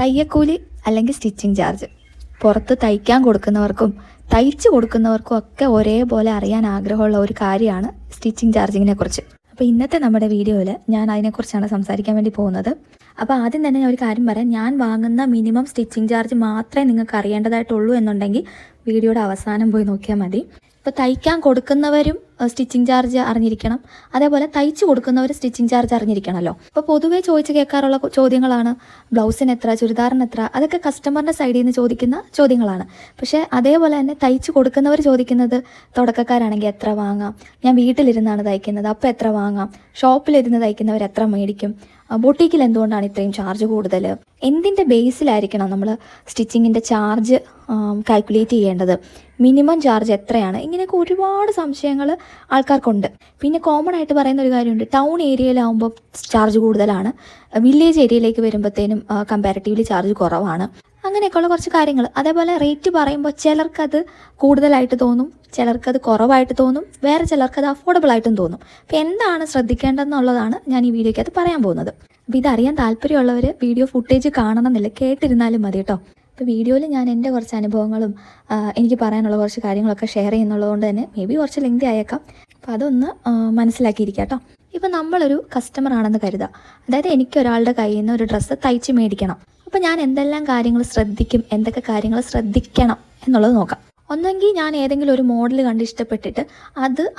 തയ്യക്കൂലി അല്ലെങ്കിൽ stitching charge പുറത്ത് തയ്ക്കാൻ കൊടുക്കുന്നവർക്കും തയ്ച്ചു കൊടുക്കുന്നവർക്കും ഒക്കെ ഒരേപോലെ അറിയാൻ ആഗ്രഹമുള്ള ഒരു കാര്യമാണ് സ്റ്റിച്ചിങ് ചാർജിങ്ങിനെ കുറിച്ച്. അപ്പോൾ ഇന്നത്തെ നമ്മുടെ വീഡിയോയിൽ ഞാൻ അതിനെക്കുറിച്ചാണ് സംസാരിക്കാൻ വേണ്ടി പോകുന്നത്. അപ്പോൾ ആദ്യം തന്നെ ഞാൻ ഒരു കാര്യം പറയാം, ഞാൻ വാങ്ങുന്ന മിനിമം സ്റ്റിച്ചിങ് ചാർജ് മാത്രമേ നിങ്ങൾക്ക് അറിയേണ്ടതായിട്ടുള്ളൂ എന്നുണ്ടെങ്കിൽ വീഡിയോയുടെ അവസാനം പോയി നോക്കിയാൽ മതി. ഇപ്പോൾ തയ്ക്കാൻ കൊടുക്കുന്നവരും സ്റ്റിച്ചിങ് ചാർജ് അറിഞ്ഞിരിക്കണം, അതേപോലെ തയ്ച്ചു കൊടുക്കുന്നവർ സ്റ്റിച്ചിങ് ചാർജ് അറിഞ്ഞിരിക്കണമല്ലോ. അപ്പോൾ പൊതുവേ ചോദിച്ച് കേൾക്കാറുള്ള ചോദ്യങ്ങളാണ് ബ്ലൗസിന് എത്ര, ചുരിദാറിന് എത്ര, അതൊക്കെ കസ്റ്റമറിൻ്റെ സൈഡിൽ നിന്ന് ചോദിക്കുന്ന ചോദ്യങ്ങളാണ്. പക്ഷേ അതേപോലെ തന്നെ തയ്ച്ചു കൊടുക്കുന്നവർ ചോദിക്കുന്നത് തുടക്കക്കാരാണെങ്കിൽ എത്ര വാങ്ങാം, ഞാൻ വീട്ടിലിരുന്നാണ് തയ്ക്കുന്നത് അപ്പോൾ എത്ര വാങ്ങാം, ഷോപ്പിലിരുന്ന് തയ്ക്കുന്നവർ എത്ര മേടിക്കും, ബൊട്ടീക്കിൽ എന്തുകൊണ്ടാണ് ഇത്രയും ചാർജ് കൂടുതൽ, എന്തിൻ്റെ ബേസിലായിരിക്കണം നമ്മൾ സ്റ്റിച്ചിങ്ങിൻ്റെ ചാർജ് കാൽക്കുലേറ്റ് ചെയ്യേണ്ടത്, മിനിമം ചാർജ് എത്രയാണ്, ഇങ്ങനെയൊക്കെ ഒരുപാട് സംശയങ്ങൾ ആൾക്കാർക്കുണ്ട്. പിന്നെ കോമൺ ആയിട്ട് പറയുന്ന ഒരു കാര്യമുണ്ട്, ടൗൺ ഏരിയയിലാവുമ്പോൾ ചാർജ് കൂടുതലാണ്, വില്ലേജ് ഏരിയയിലേക്ക് വരുമ്പോഴത്തേനും കമ്പാരിറ്റീവ്ലി ചാർജ് കുറവാണ്, അങ്ങനെയൊക്കെയുള്ള കുറച്ച് കാര്യങ്ങൾ. അതേപോലെ റേറ്റ് പറയുമ്പോൾ ചിലർക്കത് കൂടുതലായിട്ട് തോന്നും, ചിലർക്കത് കുറവായിട്ട് തോന്നും, വേറെ ചിലർക്കത് അഫോർഡബിൾ ആയിട്ടും തോന്നും. അപ്പോൾ എന്താണ് ശ്രദ്ധിക്കേണ്ടതെന്നുള്ളതാണ് ഞാൻ ഈ വീഡിയോയ്ക്കകത്ത് പറയാൻ പോകുന്നത്. അപ്പോൾ ഇതറിയാൻ താല്പര്യമുള്ളവർ വീഡിയോ ഫുട്ടേജ് കാണണമെന്നില്ല, കേട്ടിരുന്നാലും മതി കേട്ടോ. ഇപ്പോൾ വീഡിയോയിൽ ഞാൻ എൻ്റെ കുറച്ച് അനുഭവങ്ങളും എനിക്ക് പറയാനുള്ള കുറച്ച് കാര്യങ്ങളൊക്കെ ഷെയർ ചെയ്യുന്നുള്ളതുകൊണ്ട് തന്നെ മേ ബി കുറച്ച് ലെങ്തി ആയേക്കാം. അപ്പോൾ അതൊന്ന് മനസ്സിലാക്കിയിരിക്കുക കേട്ടോ. ഇപ്പോൾ നമ്മളൊരു കസ്റ്റമർ ആണെന്ന് കരുതുക, അതായത് എനിക്ക് ഒരാളുടെ കയ്യിൽ നിന്ന് ഒരു ഡ്രസ്സ് തയ്ച്ച് മേടിക്കണം. അപ്പോൾ ഞാൻ എന്തെല്ലാം കാര്യങ്ങൾ ശ്രദ്ധിക്കും, എന്തൊക്കെ കാര്യങ്ങൾ ശ്രദ്ധിക്കണം എന്നുള്ളത് നോക്കാം. ഒന്നെങ്കിൽ ഞാൻ ഏതെങ്കിലും ഒരു മോഡൽ കണ്ട് ഇഷ്ടപ്പെട്ടിട്ട്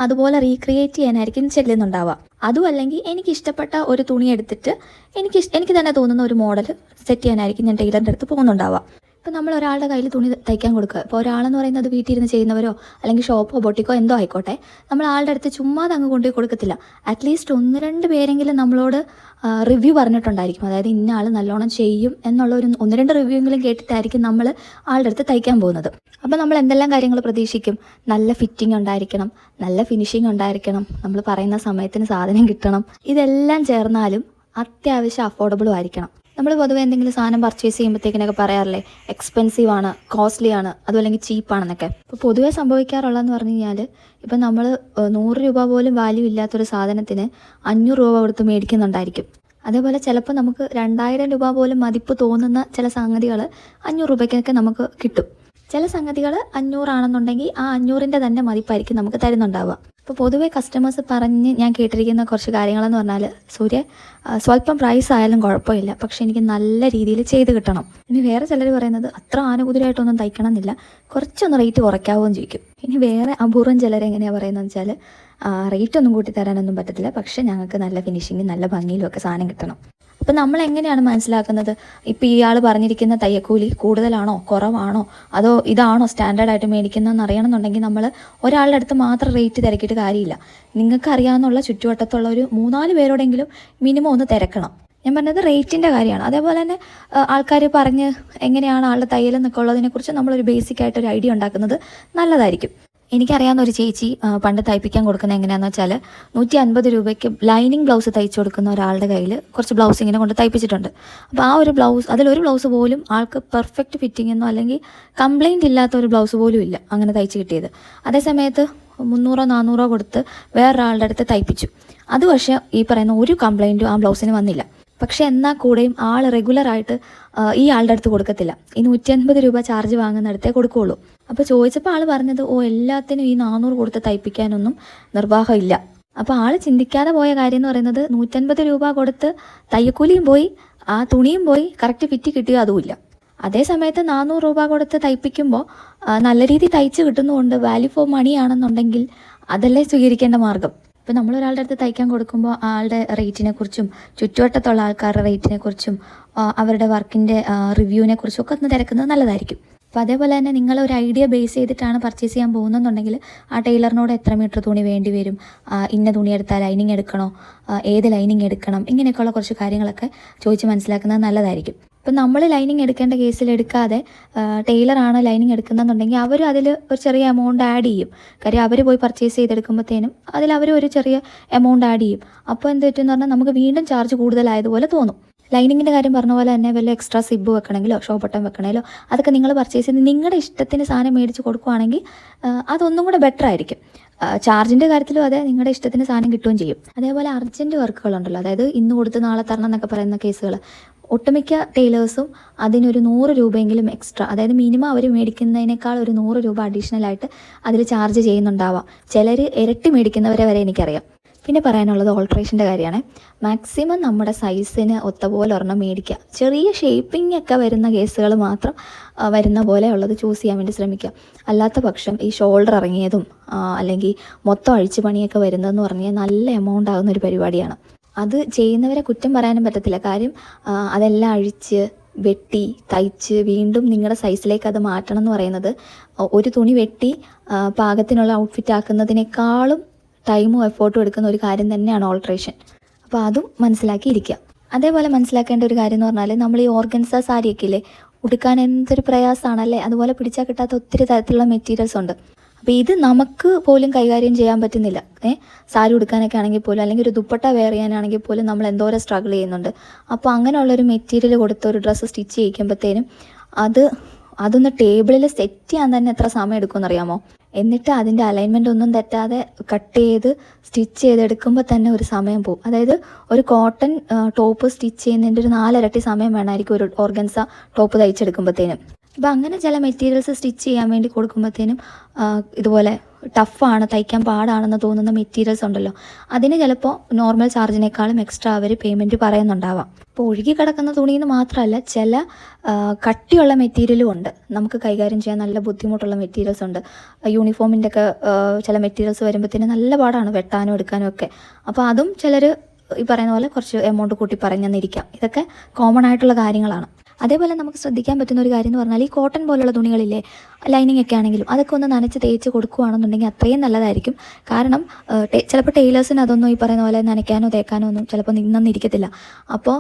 അതുപോലെ റീക്രിയേറ്റ് ചെയ്യാനായിരിക്കും ചെല്ലുന്നുണ്ടാവുക. അതും അല്ലെങ്കിൽ എനിക്ക് ഇഷ്ടപ്പെട്ട ഒരു തുണി എടുത്തിട്ട് എനിക്ക് തന്നെ തോന്നുന്ന ഒരു മോഡൽ സെറ്റ് ചെയ്യാനായിരിക്കും ഞാൻ ടൈലറിൻ്റെ അടുത്ത് പോകുന്നുണ്ടാവുക. ഇപ്പോൾ നമ്മൾ ഒരാളുടെ കയ്യിൽ തുണി തയ്ക്കാൻ കൊടുക്കുക, ഇപ്പോൾ ഒരാളെന്ന് പറയുന്നത് വീട്ടിൽ ഇരുന്ന് ചെയ്യുന്നവരോ അല്ലെങ്കിൽ ഷോപ്പോ ബൊട്ടിക്കോ എന്തോ ആയിക്കോട്ടെ, നമ്മൾ ആളുടെ അടുത്ത് ചുമ്മാതെ അങ്ങ് കൊണ്ടുപോയി കൊടുക്കത്തില്ല. അറ്റ്ലീസ്റ്റ് 1-2 പേരെങ്കിലും നമ്മളോട് റിവ്യൂ പറഞ്ഞിട്ടുണ്ടായിരിക്കും, അതായത് ഇന്ന ആൾ നല്ലോണം ചെയ്യും എന്നുള്ള ഒരു 1-2 റിവ്യൂ എങ്കിലും കേട്ടിട്ടായിരിക്കും നമ്മൾ ആളുടെ അടുത്ത് തയ്ക്കാൻ പോകുന്നത്. അപ്പോൾ നമ്മൾ എന്തെല്ലാം കാര്യങ്ങൾ പ്രതീക്ഷിക്കും? നല്ല ഫിറ്റിംഗ് ഉണ്ടായിരിക്കണം, നല്ല ഫിനിഷിംഗ് ഉണ്ടായിരിക്കണം, നമ്മൾ പറയുന്ന സമയത്തിന് സാധനം കിട്ടണം, ഇതെല്ലാം ചേർന്നാലും അത്യാവശ്യം അഫോർഡബിളും ആയിരിക്കണം. നമ്മൾ പൊതുവെ എന്തെങ്കിലും സാധനം പർച്ചേസ് ചെയ്യുമ്പോഴത്തേക്കിനൊക്കെ പറയാറില്ലേ, എക്സ്പെൻസീവ് ആണ്, കോസ്റ്റ്ലി ആണ്, അതും അല്ലെങ്കിൽ ചീപ്പാണെന്നൊക്കെ. ഇപ്പോൾ പൊതുവേ സംഭവിക്കാറുള്ളതെന്ന് പറഞ്ഞു കഴിഞ്ഞാൽ, ഇപ്പം നമ്മൾ 100 രൂപ പോലും വാല്യൂ ഇല്ലാത്തൊരു സാധനത്തിന് 500 രൂപ കൊടുത്ത് മേടിക്കുന്നുണ്ടായിരിക്കും. അതേപോലെ ചിലപ്പോൾ നമുക്ക് 2000 രൂപ പോലും മതിപ്പ് തോന്നുന്ന ചില സംഗതികൾ 500 രൂപയ്ക്കൊക്കെ നമുക്ക് കിട്ടും. ചില സംഗതികൾ 500 ആണെന്നുണ്ടെങ്കിൽ ആ 500ൻ്റെ തന്നെ മതിപ്പായിരിക്കും നമുക്ക് തരുന്നുണ്ടാവുക. ഇപ്പോൾ പൊതുവേ കസ്റ്റമേഴ്സ് പറഞ്ഞ് ഞാൻ കേട്ടിരിക്കുന്ന കുറച്ച് കാര്യങ്ങളെന്ന് പറഞ്ഞാൽ, സൂര്യ സ്വല്പം പ്രൈസ് ആയാലും കുഴപ്പമില്ല, പക്ഷേ എനിക്ക് നല്ല രീതിയിൽ ചെയ്ത് കിട്ടണം. ഇനി വേറെ ചിലർ പറയുന്നത് അത്ര ആനുകൂല്യമായിട്ടൊന്നും തയ്ക്കണം എന്നില്ല, കുറച്ചൊന്ന് റേറ്റ് കുറയ്ക്കാവുകയും ചോദിക്കും. ഇനി വേറെ അപൂർവം ചിലർ എങ്ങനെയാണ് പറയുന്നതെന്ന് വെച്ചാൽ, റേറ്റ് ഒന്നും കൂട്ടി തരാനൊന്നും പറ്റത്തില്ല, പക്ഷേ ഞങ്ങൾക്ക് നല്ല ഫിനിഷിങ്ങും നല്ല ഭംഗിയിലും ഒക്കെ സാധനം കിട്ടണം. അപ്പം നമ്മൾ എങ്ങനെയാണ് മനസ്സിലാക്കുന്നത് ഇപ്പോൾ ഇയാൾ പറഞ്ഞിരിക്കുന്ന തയ്യക്കൂലി കൂടുതലാണോ കുറവാണോ അതോ ഇതാണോ സ്റ്റാൻഡേർഡായിട്ട് മേടിക്കുന്നതെന്ന് അറിയണമെന്നുണ്ടെങ്കിൽ നമ്മൾ ഒരാളുടെ അടുത്ത് മാത്രം റേറ്റ് തിരക്കിയിട്ട് കാര്യമില്ല. നിങ്ങൾക്ക് അറിയാവുന്നുള്ള ചുറ്റുവട്ടത്തുള്ള ഒരു 3-4 പേരോടെങ്കിലും മിനിമം ഒന്ന് തിരക്കണം. ഞാൻ പറഞ്ഞത് റേറ്റിൻ്റെ കാര്യമാണ്. അതേപോലെ തന്നെ ആൾക്കാർ പറഞ്ഞ് എങ്ങനെയാണ് ആളുടെ തയ്യലെന്നൊക്കെ ഉള്ളതിനെക്കുറിച്ച് നമ്മളൊരു ബേസിക്കായിട്ടൊരു ഐഡിയ ഉണ്ടാക്കുന്നത് നല്ലതായിരിക്കും. എനിക്കറിയാവുന്ന ഒരു ചേച്ചി പണ്ട് തയ്പ്പിക്കാൻ കൊടുക്കുന്നത് എങ്ങനെയാണെന്ന് വെച്ചാൽ, 150 രൂപയ്ക്ക് ലൈനിങ് ബ്ലൗസ് തയ്ച്ചു കൊടുക്കുന്ന ഒരാളുടെ കയ്യിൽ കുറച്ച് ബ്ലൗസ് ഇങ്ങനെ കൊണ്ട് തയ്പ്പിച്ചിട്ടുണ്ട്. അപ്പോൾ ആ ഒരു ബ്ലൗസ്, അതിലൊരു ബ്ലൗസ് പോലും ആൾക്ക് പെർഫെക്റ്റ് ഫിറ്റിംഗ് എന്നോ അല്ലെങ്കിൽ കംപ്ലൈൻറ്റ് ഇല്ലാത്ത ഒരു ബ്ലൗസ് പോലും ഇല്ല അങ്ങനെ തയ്ച്ച് കിട്ടിയത്. അതേസമയത്ത് 300-400 കൊടുത്ത് വേറൊരാളുടെ അടുത്ത് തയ്പ്പിച്ചു. അത് പക്ഷേ ഈ പറയുന്ന ഒരു കംപ്ലൈൻറ്റും ആ ബ്ലൗസിന് വന്നില്ല. പക്ഷെ എന്നാൽ കൂടെയും ആൾ റെഗുലറായിട്ട് ഈ ആളുടെ അടുത്ത് കൊടുക്കത്തില്ല, ഈ 150 രൂപ ചാർജ് വാങ്ങുന്നിടത്തേ കൊടുക്കുകയുള്ളൂ. അപ്പോൾ ചോദിച്ചപ്പോൾ ആൾ പറഞ്ഞത്, എല്ലാത്തിനും ഈ 400 കൊടുത്ത് തയ്പ്പിക്കാനൊന്നും നിർവാഹമില്ല. അപ്പോൾ ആൾ ചിന്തിക്കാതെ പോയ കാര്യം എന്ന് പറയുന്നത്, 150 രൂപ കൊടുത്ത് തയ്യക്കൂലിയും പോയി, ആ തുണിയും പോയി, കറക്റ്റ് ഫിറ്റ് കിട്ടിയോ അതുമില്ല. അതേ സമയത്ത് 400 രൂപ കൊടുത്ത് തയ്പ്പിക്കുമ്പോൾ നല്ല രീതിയിൽ തയ്ച്ച് കിട്ടുന്നതുകൊണ്ട് വാല്യൂ ഫോർ മണി ആണെന്നുണ്ടെങ്കിൽ അതല്ലേ സ്വീകരിക്കേണ്ട മാർഗം. ഇപ്പോൾ നമ്മളൊരാളുടെ അടുത്ത് തയ്ക്കാൻ കൊടുക്കുമ്പോൾ ആളുടെ റേറ്റിനെ കുറിച്ചും ചുറ്റുവട്ടത്തുള്ള ആൾക്കാരുടെ റേറ്റിനെ കുറിച്ചും അവരുടെ വർക്കിൻ്റെ റിവ്യൂവിനെ കുറിച്ചും ഒക്കെ ഒന്ന് തിരക്കുന്നത് നല്ലതായിരിക്കും. അപ്പോൾ അതേപോലെ തന്നെ നിങ്ങളൊരു ഐഡിയ ബേസ് ചെയ്തിട്ടാണ് പർച്ചേസ് ചെയ്യാൻ പോകുന്നതെന്നുണ്ടെങ്കിൽ ആ ടൈലറിനോട് എത്ര മീറ്റർ തുണി വേണ്ടി വരും, ഇന്ന തുണി എടുത്താൽ ലൈനിങ് എടുക്കണോ, ഏത് ലൈനിങ് എടുക്കണം, ഇങ്ങനെയൊക്കെയുള്ള കുറച്ച് കാര്യങ്ങളൊക്കെ ചോദിച്ച് മനസ്സിലാക്കുന്നത് നല്ലതായിരിക്കും. ഇപ്പം നമ്മൾ ലൈനിങ് എടുക്കേണ്ട കേസിൽ എടുക്കാതെ ടൈലറാണ് ലൈനിങ് എടുക്കുന്നതെന്നുണ്ടെങ്കിൽ അവർ അതിൽ ഒരു ചെറിയ എമൗണ്ട് ആഡ് ചെയ്യും. കാര്യം അവർ പോയി പർച്ചേസ് ചെയ്തെടുക്കുമ്പോഴത്തേനും അതിൽ അവർ ഒരു ചെറിയ എമൗണ്ട് ആഡ് ചെയ്യും. അപ്പോൾ എന്ത് പറ്റുമെന്ന് പറഞ്ഞാൽ നമുക്ക് വീണ്ടും ചാർജ് കൂടുതലായതുപോലെ തോന്നും. ലൈനിങ്ങിൻ്റെ കാര്യം പറഞ്ഞ പോലെ തന്നെ വല്ല എക്സ്ട്രാ സിബ് വെക്കണമെങ്കിലോ ഷോ ബട്ടൺ വെക്കണമെങ്കിലോ അതൊക്കെ നിങ്ങൾ പർച്ചേസ് ചെയ്ത് നിങ്ങളുടെ ഇഷ്ടത്തിന് സാധനം മേടിച്ച് കൊടുക്കുകയാണെങ്കിൽ അതൊന്നും കൂടെ ബെറ്റർ ആയിരിക്കും. ചാർജിൻ്റെ കാര്യത്തിലും അതെ, നിങ്ങളുടെ ഇഷ്ടത്തിന് സാധനം കിട്ടുകയും ചെയ്യും. അതേപോലെ അർജൻറ്റ് വർക്കുകളുണ്ടല്ലോ, അതായത് ഇന്ന് കൊടുത്ത് നാളെ തരണം എന്നൊക്കെ പറയുന്ന കേസുകൾ, ഒട്ടുമിക്ക ടൈലേഴ്സും അതിനൊരു 100 രൂപയെങ്കിലും എക്സ്ട്രാ, അതായത് മിനിമം അവർ മേടിക്കുന്നതിനേക്കാൾ ഒരു 100 രൂപ അഡീഷണലായിട്ട് അതിൽ ചാർജ് ചെയ്യുന്നുണ്ടാവാം. ചിലർ ഇരട്ടി മേടിക്കുന്നവരെ വരെ എനിക്കറിയാം. പിന്നെ പറയാനുള്ളത് ഓൾട്രേഷൻ്റെ കാര്യമാണ്. മാക്സിമം നമ്മുടെ സൈസിന് ഒത്ത പോലെ ഒരെണ്ണം മേടിക്കുക. ചെറിയ ഷേപ്പിംഗ് ഒക്കെ വരുന്ന കേസുകൾ മാത്രം വരുന്ന പോലെ ഉള്ളത് ചൂസ് ചെയ്യാൻ വേണ്ടി ശ്രമിക്കുക. അല്ലാത്ത പക്ഷം ഈ ഷോൾഡർ ഇറങ്ങിയതും അല്ലെങ്കിൽ മൊത്തം അഴിച്ചു പണിയൊക്കെ വരുന്നതെന്ന് പറഞ്ഞാൽ നല്ല എമൗണ്ട് ആകുന്ന ഒരു പരിപാടിയാണ്. അത് ചെയ്യുന്നവരെ കുറ്റം പറയാനും പറ്റത്തില്ല. കാര്യം അതെല്ലാം അഴിച്ച് വെട്ടി തയ്ച്ച് വീണ്ടും നിങ്ങളുടെ സൈസിലേക്ക് അത് മാറ്റണം എന്ന് പറയുന്നത് ഒരു തുണി വെട്ടി പാകത്തിനുള്ള ഔട്ട്ഫിറ്റ് ആക്കുന്നതിനേക്കാളും ടൈമും എഫേർട്ടും എടുക്കുന്ന ഒരു കാര്യം തന്നെയാണ് ഓൾട്രേഷൻ. അപ്പോൾ അതും മനസ്സിലാക്കിയിരിക്കുക. അതേപോലെ മനസ്സിലാക്കേണ്ട ഒരു കാര്യം എന്ന് പറഞ്ഞാൽ, നമ്മൾ ഈ ഓർഗൻസ സാരിയൊക്കെ ഇല്ലേ, ഉടുക്കാൻ എന്തൊരു പ്രയാസമാണല്ലേ. അതുപോലെ പിടിച്ചാൽ കിട്ടാത്ത ഒത്തിരി തരത്തിലുള്ള മെറ്റീരിയൽസ് ഉണ്ട്. അപ്പോൾ ഇത് നമുക്ക് പോലും കൈകാര്യം ചെയ്യാൻ പറ്റുന്നില്ല. സാരി ഉടുക്കാനൊക്കെ ആണെങ്കിൽ പോലും, അല്ലെങ്കിൽ ഒരു ദുപ്പട്ട വെയർ ചെയ്യാനാണെങ്കിൽ പോലും നമ്മൾ എന്തോരം സ്ട്രഗിൾ ചെയ്യുന്നുണ്ട്. അപ്പോൾ അങ്ങനെയുള്ളൊരു മെറ്റീരിയൽ കൊടുത്ത് ഒരു ഡ്രസ്സ് സ്റ്റിച്ച് ചെയ്യിക്കുമ്പോഴത്തേനും അതൊന്ന് ടേബിളിൽ സെറ്റ് ചെയ്യാൻ തന്നെ എത്ര സമയം എടുക്കുമെന്നറിയാമോ? എന്നിട്ട് അതിൻ്റെ അലൈൻമെൻ്റ് ഒന്നും തെറ്റാതെ കട്ട് ചെയ്ത് സ്റ്റിച്ച് ചെയ്തെടുക്കുമ്പോൾ തന്നെ ഒരു സമയം പോകും. അതായത് ഒരു കോട്ടൺ ടോപ്പ് സ്റ്റിച്ച് ചെയ്യുന്നതിൻ്റെ ഒരു 4 ഇരട്ടി സമയം വേണമായിരിക്കും ഒരു ഓർഗൻസ ടോപ്പ് തയ്ച്ചെടുക്കുമ്പോഴത്തേനും. അപ്പോൾ അങ്ങനെ ചില മെറ്റീരിയൽസ് സ്റ്റിച്ച് ചെയ്യാൻ വേണ്ടി കൊടുക്കുമ്പോഴത്തേനും ഇതുപോലെ ടഫാണ്, തയ്ക്കാൻ പാടാണെന്ന് തോന്നുന്ന മെറ്റീരിയൽസ് ഉണ്ടല്ലോ, അതിന് ചിലപ്പോൾ നോർമൽ ചാർജിനേക്കാളും എക്സ്ട്രാ അവർ പേയ്മെൻറ്റ് പറയുന്നുണ്ടാവാം. അപ്പോൾ ഒഴുകി കിടക്കുന്ന തുണിയെന്ന് മാത്രമല്ല, ചില കട്ടിയുള്ള മെറ്റീരിയലും ഉണ്ട് നമുക്ക് കൈകാര്യം ചെയ്യാൻ നല്ല ബുദ്ധിമുട്ടുള്ള മെറ്റീരിയൽസ് ഉണ്ട്. യൂണിഫോമിൻ്റെ ഒക്കെ ചില മെറ്റീരിയൽസ് വരുമ്പോഴത്തേനും നല്ല പാടാണ് വെട്ടാനും എടുക്കാനും ഒക്കെ. അപ്പോൾ അതും ചിലർ ഈ പറയുന്ന പോലെ കുറച്ച് എമൗണ്ട് കൂട്ടി പറഞ്ഞെന്നിരിക്കാം. ഇതൊക്കെ കോമൺ ആയിട്ടുള്ള കാര്യങ്ങളാണ്. അതേപോലെ നമുക്ക് ശ്രദ്ധിക്കാൻ പറ്റുന്ന ഒരു കാര്യം എന്ന് പറഞ്ഞാൽ, ഈ കോട്ടൺ പോലുള്ള തുണികളില്ലേ, ലൈനിങ് ഒക്കെ ആണെങ്കിലും അതൊക്കെ ഒന്ന് നനച്ച് തേച്ച് കൊടുക്കുകയാണെന്നുണ്ടെങ്കിൽ അത്രയും നല്ലതായിരിക്കും. കാരണം ചിലപ്പോൾ ടൈലേഴ്സിന് അതൊന്നും ഈ പറയുന്ന പോലെ നനയ്ക്കാനോ തേക്കാനോ ഒന്നും ചിലപ്പോൾ നിന്നിരിക്കത്തില്ല. അപ്പോൾ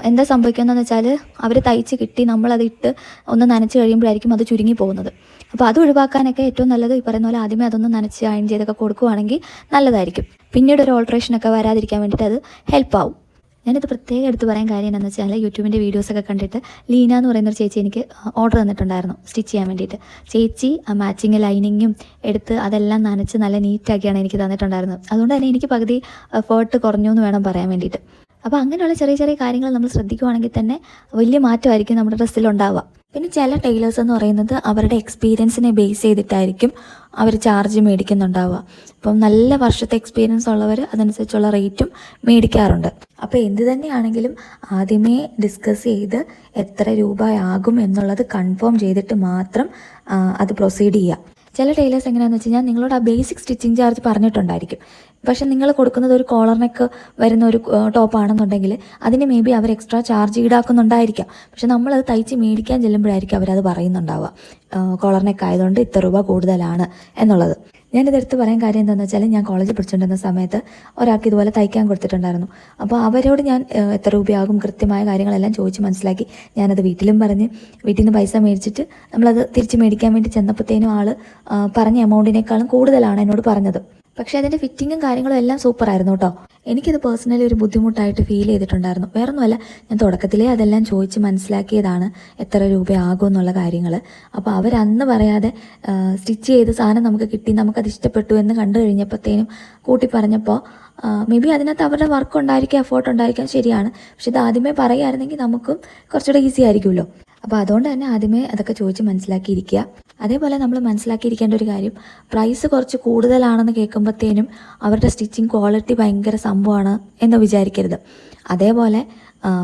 എന്താ സംഭവിക്കുന്നതെന്ന് വെച്ചാൽ, അവർ തയ്ച്ച് കിട്ടി നമ്മളതിട്ട് ഒന്ന് നനച്ച് കഴിയുമ്പോഴായിരിക്കും അത് ചുരുങ്ങി പോകുന്നത്. അപ്പോൾ അത് ഒഴിവാക്കാനൊക്കെ ഏറ്റവും നല്ലത് ഈ പറയുന്ന പോലെ ആദ്യമേ അതൊന്ന് നനച്ച് അയൺ ചെയ്തൊക്കെ കൊടുക്കുകയാണെങ്കിൽ നല്ലതായിരിക്കും. പിന്നീട് ഒരു ഓൾട്രേഷനൊക്കെ വരാതിരിക്കാൻ വേണ്ടിയിട്ട് അത് ഹെൽപ്പാവും. ഞാനിത് പ്രത്യേകം എടുത്ത് പറയാൻ കാര്യം എന്താണെന്ന് വെച്ചാൽ, യൂട്യൂബിൻ്റെ വീഡിയോസൊക്കെ കണ്ടിട്ട് ലീന എന്ന് പറയുന്നൊരു ചേച്ചി എനിക്ക് ഓർഡർ തന്നിട്ടുണ്ടായിരുന്നു സ്റ്റിച്ച് ചെയ്യാൻ വേണ്ടിയിട്ട്. ചേച്ചി മാച്ചിങ് ലൈനിങ്ങും എടുത്ത് അതെല്ലാം നനച്ച് നല്ല നീറ്റാക്കിയാണ് എനിക്ക് തന്നിട്ടുണ്ടായിരുന്നത്. അതുകൊണ്ട് തന്നെ എനിക്ക് പകുതി എഫേർട്ട് കുറഞ്ഞു എന്ന് വേണം പറയാൻ വേണ്ടിയിട്ട്. അപ്പോൾ അങ്ങനെയുള്ള ചെറിയ ചെറിയ കാര്യങ്ങൾ നമ്മൾ ശ്രദ്ധിക്കുകയാണെങ്കിൽ തന്നെ വലിയ മാറ്റമായിരിക്കും നമ്മുടെ ഡ്രസ്സിലുണ്ടാവുക. പിന്നെ ചില ടൈലേഴ്സ് എന്ന് പറയുന്നത് അവരുടെ എക്സ്പീരിയൻസിനെ ബേസ് ചെയ്തിട്ടായിരിക്കും അവർ ചാർജ് മേടിക്കുന്നുണ്ടാവുക. അപ്പം നല്ല വർഷത്തെ എക്സ്പീരിയൻസ് ഉള്ളവർ അതനുസരിച്ചുള്ള റേറ്റും മേടിക്കാറുണ്ട്. അപ്പോൾ എന്ത് തന്നെയാണെങ്കിലും ആദ്യമേ ഡിസ്കസ് ചെയ്ത് എത്ര രൂപയാകും എന്നുള്ളത് കൺഫേം ചെയ്തിട്ട് മാത്രം അത് പ്രൊസീഡ് ചെയ്യുക. ചില ടൈലേഴ്സ് എങ്ങനെയാണെന്ന് വെച്ച് കഴിഞ്ഞാൽ, നിങ്ങളോട് ആ ബേസിക് സ്റ്റിച്ചിങ് ചാർജ് പറഞ്ഞിട്ടുണ്ടായിരിക്കും. പക്ഷെ നിങ്ങൾ കൊടുക്കുന്നത് ഒരു കോളർ നെക്ക് വരുന്ന ഒരു ടോപ്പാണെന്നുണ്ടെങ്കിൽ അതിന് മേ ബി അവർ എക്സ്ട്രാ ചാർജ് ഈടാക്കുന്നുണ്ടായിരിക്കാം. പക്ഷെ നമ്മളത് തയ്ച്ച് മേടിക്കാൻ ചെല്ലുമ്പോഴായിരിക്കും അവരത് പറയുന്നുണ്ടാവുക, കോളർ നെക്ക് ആയതുകൊണ്ട് ഇത്ര രൂപ കൂടുതലാണ് എന്നുള്ളത്. ഞാനിതെടുത്ത് പറയാൻ കാര്യം എന്താണെന്ന് വെച്ചാൽ, ഞാൻ കോളേജിൽ പഠിച്ചുകൊണ്ടിരുന്ന സമയത്ത് ഒരാൾക്ക് ഇതുപോലെ തയ്ക്കാൻ കൊടുത്തിട്ടുണ്ടായിരുന്നു. അപ്പോൾ അവരോട് ഞാൻ എത്ര രൂപയാകും കൃത്യമായ കാര്യങ്ങളെല്ലാം ചോദിച്ച് മനസ്സിലാക്കി ഞാനത് വീട്ടിലും പറഞ്ഞ് വീട്ടിൽ നിന്ന് പൈസ മേടിച്ചിട്ട് നമ്മളത് തിരിച്ച് മേടിക്കാൻ വേണ്ടി ചെന്നപ്പോഴത്തേനും ആൾ പറഞ്ഞ എമൗണ്ടിനേക്കാളും കൂടുതലാണ് എന്നോട് പറഞ്ഞത്. പക്ഷേ അതിൻ്റെ ഫിറ്റിങ്ങും കാര്യങ്ങളും എല്ലാം സൂപ്പറായിരുന്നു കേട്ടോ. എനിക്കിത് പേഴ്സണലി ഒരു ബുദ്ധിമുട്ടായിട്ട് ഫീൽ ചെയ്തിട്ടുണ്ടായിരുന്നു. വേറൊന്നുമല്ല, ഞാൻ തുടക്കത്തിലേ അതെല്ലാം ചോദിച്ച് മനസ്സിലാക്കിയതാണ് എത്ര രൂപയാകും എന്നുള്ള കാര്യങ്ങൾ. അപ്പോൾ അവരന്ന് പറയാതെ സ്റ്റിച്ച് ചെയ്ത് സാധനം നമുക്ക് കിട്ടി, നമുക്കത് ഇഷ്ടപ്പെട്ടു എന്ന് കണ്ടു കഴിഞ്ഞപ്പോഴത്തേനും കൂട്ടി പറഞ്ഞപ്പോൾ മേ ബി അതിനകത്ത് അവരുടെ വർക്ക് ഉണ്ടായിരിക്കാം, എഫേർട്ട് ഉണ്ടായിരിക്കാം, ശരിയാണ്. പക്ഷെ ഇത് ആദ്യമേ പറയുകയായിരുന്നെങ്കിൽ നമുക്കും കുറച്ചുകൂടെ ഈസി ആയിരിക്കുമല്ലോ. അപ്പോൾ അതുകൊണ്ട് തന്നെ ആദ്യമേ അതൊക്കെ ചോദിച്ച് മനസ്സിലാക്കിയിരിക്കുക. അതേപോലെ നമ്മൾ മനസ്സിലാക്കിയിരിക്കേണ്ട ഒരു കാര്യം, പ്രൈസ് കുറച്ച് കൂടുതലാണെന്ന് കേൾക്കുമ്പോഴത്തേനും അവരുടെ സ്റ്റിച്ചിങ് ക്വാളിറ്റി ഭയങ്കര സംഭവമാണ് എന്ന് വിചാരിക്കരുത്. അതേപോലെ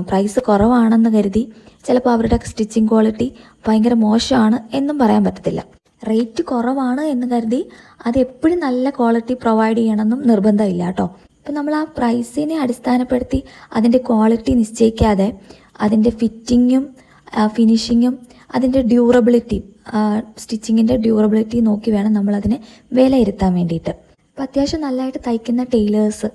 പ്രൈസ് കുറവാണെന്ന് കരുതി ചിലപ്പോൾ അവരുടെ സ്റ്റിച്ചിങ് ക്വാളിറ്റി ഭയങ്കര മോശമാണ് എന്നും പറയാൻ പറ്റത്തില്ല. റേറ്റ് കുറവാണ് എന്ന് കരുതി അത് എപ്പോഴും നല്ല ക്വാളിറ്റി പ്രൊവൈഡ് ചെയ്യണമെന്നും നിർബന്ധമില്ല കേട്ടോ. ഇപ്പം നമ്മൾ ആ പ്രൈസിനെ അടിസ്ഥാനപ്പെടുത്തി അതിൻ്റെ ക്വാളിറ്റി നിശ്ചയിക്കാതെ അതിൻ്റെ ഫിറ്റിങ്ങും ഫിനിഷിങ്ങും അതിൻ്റെ ഡ്യൂറബിലിറ്റി, സ്റ്റിച്ചിങ്ങിൻ്റെ ഡ്യൂറബിലിറ്റി നോക്കി വേണം നമ്മളതിനെ വിലയിരുത്താൻ വേണ്ടിയിട്ട്. അപ്പോൾ അത്യാവശ്യം നല്ലതായിട്ട് തയ്ക്കുന്ന ടൈലേഴ്സ്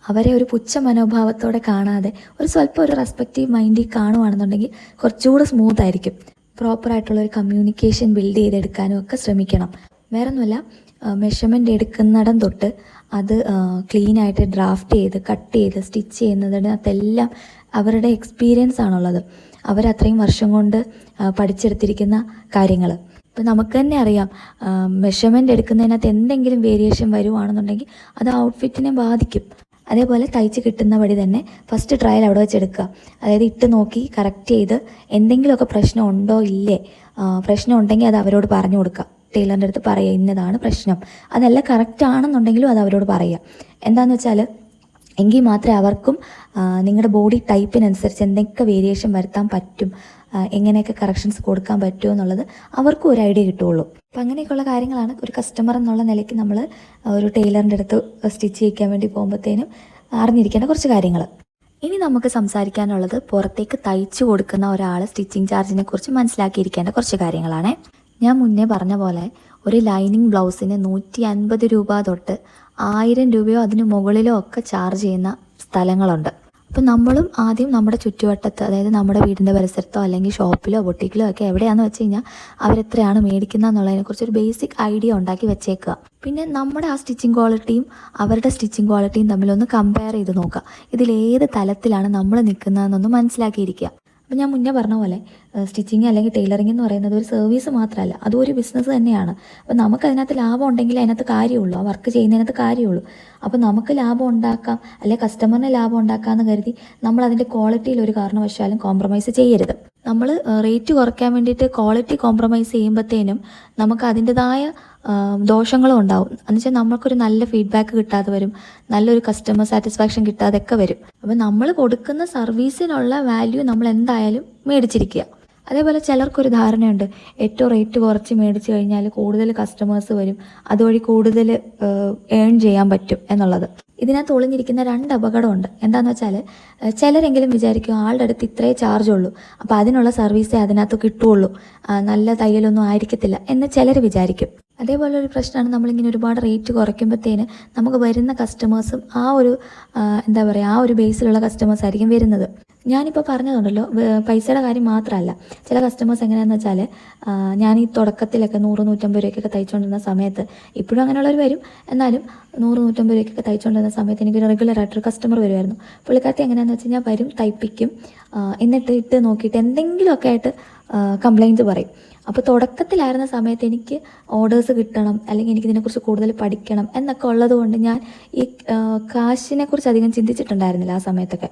അവരെ ഒരു പുച്ഛ മനോഭാവത്തോടെ കാണാതെ സ്വല്പം ഒരു റെസ്പെക്റ്റീവ് മൈൻഡിൽ കാണുകയാണെന്നുണ്ടെങ്കിൽ കുറച്ചുകൂടെ സ്മൂത്ത് ആയിരിക്കും. പ്രോപ്പറായിട്ടുള്ളൊരു കമ്മ്യൂണിക്കേഷൻ ബിൽഡ് ചെയ്തെടുക്കാനും ഒക്കെ ശ്രമിക്കണം. വേറൊന്നുമല്ല, മെഷർമെൻറ്റ് എടുക്കുന്നിടം തൊട്ട് അത് ക്ലീനായിട്ട് ഡ്രാഫ്റ്റ് ചെയ്ത് കട്ട് ചെയ്ത് സ്റ്റിച്ച് ചെയ്യുന്നതിനകത്തെല്ലാം അവരുടെ എക്സ്പീരിയൻസ് ആണുള്ളത്. അവരത്രയും വർഷം കൊണ്ട് പഠിച്ചെടുത്തിരിക്കുന്ന കാര്യങ്ങൾ. ഇപ്പം നമുക്ക് തന്നെ അറിയാം, മെഷർമെൻറ്റ് എടുക്കുന്നതിനകത്ത് എന്തെങ്കിലും വേരിയേഷൻ വരുവാണെന്നുണ്ടെങ്കിൽ അത് ഔട്ട്ഫിറ്റിനെ ബാധിക്കും. അതേപോലെ തയ്ച്ച് കിട്ടുന്ന വഴി തന്നെ ഫസ്റ്റ് ട്രയൽ അവിടെ വെച്ചെടുക്കുക. അതായത് ഇട്ട് നോക്കി കറക്റ്റ് ചെയ്ത് എന്തെങ്കിലുമൊക്കെ പ്രശ്നം ഉണ്ടോ ഇല്ലേ, പ്രശ്നം ഉണ്ടെങ്കിൽ അത് അവരോട് പറഞ്ഞു കൊടുക്കുക. ടൈലറിൻ്റെ അടുത്ത് പറയുക ഇന്നതാണ് പ്രശ്നം, അതല്ല കറക്റ്റ് ആണെന്നുണ്ടെങ്കിലും അത് അവരോട് പറയുക. എന്താണെന്ന് വെച്ചാൽ എങ്കിൽ മാത്രമേ അവർക്കും നിങ്ങളുടെ ബോഡി ടൈപ്പിനനുസരിച്ച് എന്തൊക്കെ വേരിയേഷൻ വരുത്താൻ പറ്റും, എങ്ങനെയൊക്കെ കറക്ഷൻസ് കൊടുക്കാൻ പറ്റുമോ എന്നുള്ളത് അവർക്കും ഒരു ഐഡിയ കിട്ടുകയുള്ളൂ. അപ്പം അങ്ങനെയൊക്കെയുള്ള കാര്യങ്ങളാണ് ഒരു കസ്റ്റമർ എന്നുള്ള നിലയ്ക്ക് നമ്മൾ ഒരു ടൈലറിൻ്റെ അടുത്ത് സ്റ്റിച്ച് ചെയ്യിക്കാൻ വേണ്ടി പോകുമ്പോഴത്തേനും അറിഞ്ഞിരിക്കേണ്ട കുറച്ച് കാര്യങ്ങൾ. ഇനി നമുക്ക് സംസാരിക്കാനുള്ളത് പുറത്തേക്ക് തയ്ച്ചു കൊടുക്കുന്ന ഒരാൾ സ്റ്റിച്ചിങ് ചാർജിനെ കുറിച്ച് മനസ്സിലാക്കിയിരിക്കേണ്ട കുറച്ച് കാര്യങ്ങളാണ്. ഞാൻ മുന്നേ പറഞ്ഞ പോലെ ഒരു ലൈനിങ് ബ്ലൗസിന് 150 രൂപ തൊട്ട് 1000 രൂപയോ അതിന് മുകളിലോ ഒക്കെ ചാർജ് ചെയ്യുന്ന സ്ഥലങ്ങളുണ്ട്. അപ്പം നമ്മളും ആദ്യം നമ്മുടെ ചുറ്റുവട്ടത്ത്, അതായത് നമ്മുടെ വീടിൻ്റെ പരിസരത്തോ അല്ലെങ്കിൽ ഷോപ്പിലോ ബൊട്ടിക്കിലോ ഒക്കെ എവിടെയാണെന്ന് വെച്ച് കഴിഞ്ഞാൽ അവരെത്രയാണ് മേടിക്കുന്നത് എന്നുള്ളതിനെക്കുറിച്ച് ഒരു ബേസിക് ഐഡിയ ഉണ്ടാക്കി വെച്ചേക്കുക. പിന്നെ നമ്മുടെ ആ സ്റ്റിച്ചിങ് ക്വാളിറ്റിയും അവരുടെ സ്റ്റിച്ചിങ് ക്വാളിറ്റിയും തമ്മിലൊന്ന് കമ്പയർ ചെയ്ത് നോക്കുക. ഇതിലേത് തലത്തിലാണ് നമ്മൾ നിൽക്കുന്നതെന്നൊന്ന് മനസ്സിലാക്കിയിരിക്കുക. അപ്പം ഞാൻ മുന്നേ പറഞ്ഞ പോലെ സ്റ്റിച്ചിങ് അല്ലെങ്കിൽ ടൈലറിംഗ് എന്ന് പറയുന്നത് ഒരു സർവീസ് മാത്രമല്ല, അതും ഒരു ബിസിനസ് തന്നെയാണ്. അപ്പോൾ നമുക്കതിനകത്ത് ലാഭം ഉണ്ടെങ്കിൽ അതിനകത്ത് കാര്യമുള്ളൂ, ആ വർക്ക് ചെയ്യുന്നതിനകത്ത് കാര്യമുള്ളൂ. അപ്പോൾ നമുക്ക് ലാഭം ഉണ്ടാക്കാം അല്ലെങ്കിൽ കസ്റ്റമറിന് ലാഭം ഉണ്ടാക്കാമെന്ന് കരുതി നമ്മൾ അതിൻ്റെ ക്വാളിറ്റിയിൽ ഒരു കാരണവശാലും കോംപ്രമൈസ് ചെയ്യരുത്. നമ്മൾ റേറ്റ് കുറയ്ക്കാൻ വേണ്ടിയിട്ട് ക്വാളിറ്റി കോംപ്രമൈസ് ചെയ്യുമ്പോഴത്തേനും നമുക്ക് അതിൻ്റെതായ ദോഷങ്ങളും ഉണ്ടാവും. എന്നുവെച്ചാൽ നമുക്കൊരു നല്ല ഫീഡ്ബാക്ക് കിട്ടാതെ വരും, നല്ലൊരു കസ്റ്റമർ സാറ്റിസ്ഫാക്ഷൻ കിട്ടാതെയൊക്കെ വരും. അപ്പോൾ നമ്മൾ കൊടുക്കുന്ന സർവീസിനുള്ള വാല്യൂ നമ്മൾ എന്തായാലും മേടിച്ചിരിക്കുക. അതേപോലെ ചിലർക്കൊരു ധാരണയുണ്ട്, ഏറ്റവും റേറ്റ് കുറച്ച് മേടിച്ച് കഴിഞ്ഞാൽ കൂടുതൽ കസ്റ്റമേഴ്സ് വരും, അതുവഴി കൂടുതൽ ഏൺ ചെയ്യാൻ പറ്റും എന്നുള്ളത്. ഇതിനകത്ത് ഒളിഞ്ഞിരിക്കുന്ന 2 അപകടമുണ്ട്. എന്താണെന്ന് വെച്ചാൽ ചിലരെങ്കിലും വിചാരിക്കും ആളുടെ അടുത്ത് ഇത്രേ ചാർജ് ഉള്ളൂ, അപ്പോൾ അതിനുള്ള സർവീസേ അതിനകത്ത് കിട്ടുകയുള്ളൂ, നല്ല തയ്യലൊന്നും ആയിരിക്കത്തില്ല എന്ന് ചിലർ വിചാരിക്കും. അതേപോലെ ഒരു പ്രശ്നമാണ് നമ്മളിങ്ങനെ ഒരുപാട് റേറ്റ് കുറയ്ക്കുമ്പോഴത്തേന് നമുക്ക് വരുന്ന കസ്റ്റമേഴ്സും ആ ഒരു എന്താ പറയുക, ആ ഒരു ബേസിലുള്ള കസ്റ്റമേഴ്സ് ആയിരിക്കും വരുന്നത്. ഞാനിപ്പോൾ പറഞ്ഞതുണ്ടല്ലോ, പൈസയുടെ കാര്യം മാത്രമല്ല, ചില കസ്റ്റമേഴ്സ് എങ്ങനെയാണെന്ന് വെച്ചാൽ ഞാൻ ഈ തുടക്കത്തിലൊക്കെ 100-150 രൂപയ്ക്കൊക്കെ തയ്ച്ചുകൊണ്ടിരുന്ന സമയത്ത്, ഇപ്പോഴും അങ്ങനെയുള്ളവർ വരും, എന്നാലും 100-150 രൂപയ്ക്കൊക്കെ തയ്ച്ചുകൊണ്ടിരുന്ന സമയത്ത് എനിക്കൊരു റെഗുലറായിട്ടൊരു കസ്റ്റമർ വരുമായിരുന്നു. പുള്ളിക്കാരത്തി എങ്ങനെയാണെന്ന് വെച്ച് കഴിഞ്ഞാൽ വരും, തയ്പ്പിക്കും, എന്നിട്ട് ഇട്ട് നോക്കിയിട്ട് എന്തെങ്കിലുമൊക്കെ ആയിട്ട് കംപ്ലയിൻറ്റ് പറയും. അപ്പോൾ തുടക്കത്തിലായിരുന്ന സമയത്ത് എനിക്ക് ഓർഡേഴ്സ് കിട്ടണം അല്ലെങ്കിൽ എനിക്കിതിനെക്കുറിച്ച് കൂടുതൽ പഠിക്കണം എന്നൊക്കെ ഉള്ളത് കൊണ്ട് ഞാൻ ഈ കാശിനെക്കുറിച്ച് അധികം ചിന്തിച്ചിട്ടുണ്ടായിരുന്നില്ല ആ സമയത്തൊക്കെ.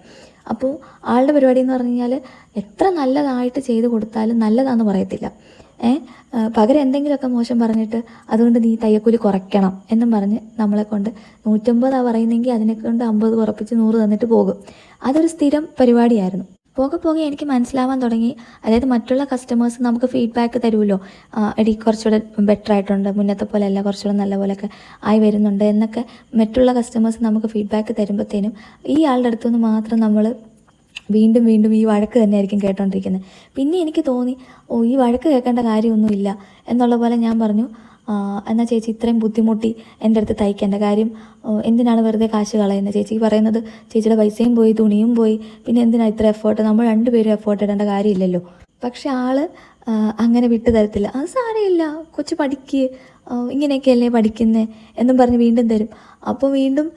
അപ്പോൾ ആളുടെ പരിപാടി എന്ന് പറഞ്ഞു കഴിഞ്ഞാൽ എത്ര നല്ലതായിട്ട് ചെയ്ത് കൊടുത്താലും നല്ലതാണെന്ന് പറയത്തില്ല. പകരം എന്തെങ്കിലുമൊക്കെ മോശം പറഞ്ഞിട്ട് അതുകൊണ്ട് നീ തയ്യക്കൂലി കുറയ്ക്കണം എന്നും പറഞ്ഞ് നമ്മളെ കൊണ്ട് 150 പറയുന്നെങ്കിൽ അതിനെ കൊണ്ട് 50 കുറപ്പിച്ച് 100 തന്നിട്ട് പോകും. അതൊരു സ്ഥിരം പരിപാടിയായിരുന്നു. പോകെ പോകെ എനിക്ക് മനസ്സിലാവാൻ തുടങ്ങി. അതായത് മറ്റുള്ള കസ്റ്റമേഴ്സ് നമുക്ക് ഫീഡ്ബാക്ക് തരുമല്ലോ, എടി കുറച്ചുകൂടെ ബെറ്റർ ആയിട്ടുണ്ട്, മുന്നത്തെ പോലെ അല്ല, കുറച്ചുകൂടെ നല്ല പോലെയൊക്കെ ആയി വരുന്നുണ്ട് എന്നൊക്കെ മറ്റുള്ള കസ്റ്റമേഴ്സ് നമുക്ക് ഫീഡ്ബാക്ക് തരുമ്പോഴത്തേനും ഈ ആളുടെ അടുത്തുനിന്ന് മാത്രം നമ്മൾ വീണ്ടും വീണ്ടും ഈ വഴക്ക് തന്നെയായിരിക്കും കേട്ടോണ്ടിരിക്കുന്നത്. പിന്നെ എനിക്ക് തോന്നി, ഈ വഴക്ക് കേൾക്കേണ്ട കാര്യമൊന്നുമില്ല എന്നുള്ള പോലെ ഞാൻ പറഞ്ഞു, എന്നാൽ ചേച്ചി ഇത്രയും ബുദ്ധിമുട്ടി എൻ്റെ അടുത്ത് തയ്ക്കേണ്ട കാര്യം എന്തിനാണ് വെറുതെ കാശ് കളയുന്നത്? ചേച്ചി പറയുന്നത് ചേച്ചിയുടെ പൈസയും പോയി, തുണിയും പോയി, പിന്നെ എന്തിനാണ് ഇത്ര എഫേർട്ട്? നമ്മൾ 2 പേരും എഫേർട്ട് ഇടേണ്ട കാര്യമില്ലല്ലോ. പക്ഷെ ആൾ അങ്ങനെ വിട്ടു തരത്തില്ല. അത് സാരമില്ല, കൊച്ചു പഠിക്കുക, ഇങ്ങനെയൊക്കെയല്ലേ പഠിക്കുന്നത് എന്നും പറഞ്ഞ് വീണ്ടും തരും. അപ്പോൾ വീണ്ടും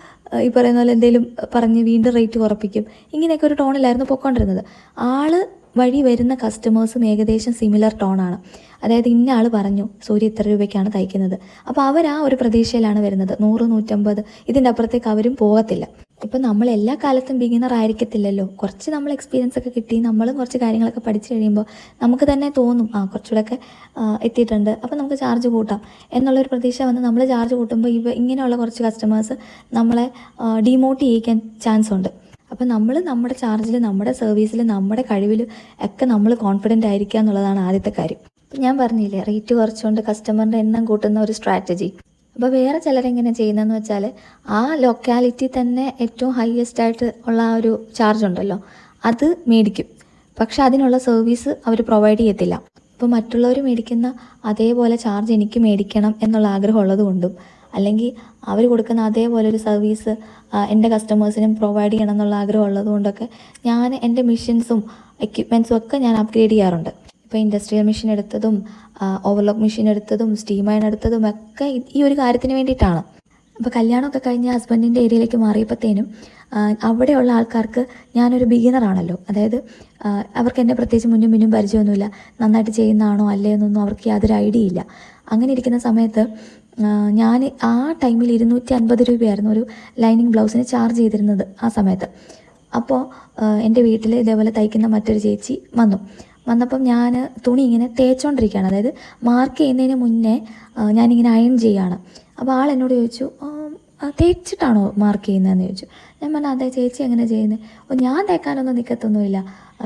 ഈ പറയുന്ന പോലെ എന്തെങ്കിലും പറഞ്ഞ് വീണ്ടും റേറ്റ് കുറപ്പിക്കും. ഇങ്ങനെയൊക്കെ ഒരു ടോണിലായിരുന്നു പൊയ്ക്കൊണ്ടിരുന്നത്. ആൾ വഴി വരുന്ന കസ്റ്റമേഴ്സും ഏകദേശം സിമിലർ ടോണാണ്. അതായത് ഇന്ന ആൾ പറഞ്ഞു സൂര്യ ഇത്ര രൂപയ്ക്കാണ് തയ്ക്കുന്നത്, അപ്പോൾ അവർ ആ ഒരു പ്രതീക്ഷയിലാണ് വരുന്നത്. 100-150 ഇതിൻ്റെ അപ്പുറത്തേക്ക് അവരും പോകത്തില്ല. ഇപ്പം നമ്മൾ എല്ലാ കാലത്തും ബിഗിനർ ആയിരിക്കത്തില്ലല്ലോ. കുറച്ച് നമ്മൾ എക്സ്പീരിയൻസ് ഒക്കെ കിട്ടി, നമ്മളും കുറച്ച് കാര്യങ്ങളൊക്കെ പഠിച്ചു കഴിയുമ്പോൾ നമുക്ക് തന്നെ തോന്നും കുറച്ചുകൂടെയൊക്കെ എത്തിയിട്ടുണ്ട്, അപ്പോൾ നമുക്ക് ചാർജ് കൂട്ടാം എന്നുള്ളൊരു പ്രതീക്ഷ വന്ന് നമ്മൾ ചാർജ് കൂട്ടുമ്പോൾ ഇങ്ങനെയുള്ള കുറച്ച് കസ്റ്റമേഴ്സ് നമ്മളെ ഡിമോട്ട് ചെയ്യിക്കാൻ ചാൻസ് ഉണ്ട്. അപ്പം നമ്മൾ നമ്മുടെ ചാർജിൽ, നമ്മുടെ സർവീസിൽ, നമ്മുടെ കഴിവിൽ ഒക്കെ നമ്മൾ കോൺഫിഡൻ്റ് ആയിരിക്കുക എന്നുള്ളതാണ് ആദ്യത്തെ കാര്യം. അപ്പം ഞാൻ പറഞ്ഞില്ലേ, റേറ്റ് കുറച്ചുകൊണ്ട് കസ്റ്റമറിൻ്റെ എണ്ണം കൂട്ടുന്ന ഒരു സ്ട്രാറ്റജി. അപ്പോൾ വേറെ ചിലരെങ്ങനെ ചെയ്യുന്നതെന്ന് വെച്ചാൽ ആ ലൊക്കാലിറ്റി തന്നെ ഏറ്റവും ഹയസ്റ്റ് ആയിട്ട് ഉള്ള ആ ഒരു ചാർജ് ഉണ്ടല്ലോ അത് മേടിക്കും, പക്ഷെ അതിനുള്ള സർവീസ് അവർ പ്രൊവൈഡ് ചെയ്യത്തില്ല. അപ്പോൾ മറ്റുള്ളവർ മേടിക്കുന്ന അതേപോലെ ചാർജ് എനിക്ക് മേടിക്കണം എന്നുള്ള ആഗ്രഹം ഉള്ളത് കൊണ്ടും, അല്ലെങ്കിൽ അവർ കൊടുക്കുന്ന അതേപോലെ ഒരു സർവീസ് എൻ്റെ കസ്റ്റമേഴ്സിനും പ്രൊവൈഡ് ചെയ്യണം എന്നുള്ള ആഗ്രഹം ഉള്ളത് കൊണ്ടൊക്കെ ഞാൻ എൻ്റെ മെഷീൻസും എക്യുപ്മെൻറ്റ്സും ഒക്കെ ഞാൻ അപ്ഗ്രേഡ് ചെയ്യാറുണ്ട്. ഇപ്പോൾ ഇൻഡസ്ട്രിയൽ മെഷീൻ എടുത്തതും ഓവർലോക്ക് മെഷീൻ എടുത്തതും സ്റ്റീം അയൺ എടുത്തതും ഒക്കെ ഈ ഒരു കാര്യത്തിന് വേണ്ടിയിട്ടാണ്. അപ്പോൾ കല്യാണമൊക്കെ കഴിഞ്ഞ് ഹസ്ബൻഡിൻ്റെ ഏരിയയിലേക്ക് മാറിയപ്പോഴത്തേനും അവിടെയുള്ള ആൾക്കാർക്ക് ഞാനൊരു ബിഗിനറാണല്ലോ, അതായത് അവർക്ക് എന്നെ പ്രത്യേകിച്ച് മുന്നും പരിചയമൊന്നുമില്ല, നന്നായിട്ട് ചെയ്യുന്നതാണോ അല്ലേ എന്നൊന്നും അവർക്ക് യാതൊരു ഐഡിയ ഇല്ല. അങ്ങനെ ഇരിക്കുന്ന സമയത്ത് ഞാൻ ആ ടൈമിൽ 250 രൂപയായിരുന്നു ഒരു ലൈനിങ് ബ്ലൗസിന് ചാർജ് ചെയ്തിരുന്നത് ആ സമയത്ത്. അപ്പോൾ എൻ്റെ വീട്ടിൽ ഇതേപോലെ തയ്ക്കുന്ന മറ്റൊരു ചേച്ചി വന്നപ്പം ഞാൻ തുണി ഇങ്ങനെ തേച്ചോണ്ടിരിക്കുകയാണ്. അതായത് മാർക്ക് ചെയ്യുന്നതിന് മുന്നേ ഞാനിങ്ങനെ അയൺ ചെയ്യുകയാണ്. അപ്പോൾ ആൾ എന്നോട് ചോദിച്ചു, തേച്ചിട്ടാണോ മാർക്ക് ചെയ്യുന്നതെന്ന് ചോദിച്ചു. ഞാൻ പറഞ്ഞു അതെ, ചേച്ചി എങ്ങനെ ചെയ്യുന്നത്? ഞാൻ തേക്കാനൊന്നും നിൽക്കത്തൊന്നുമില്ല,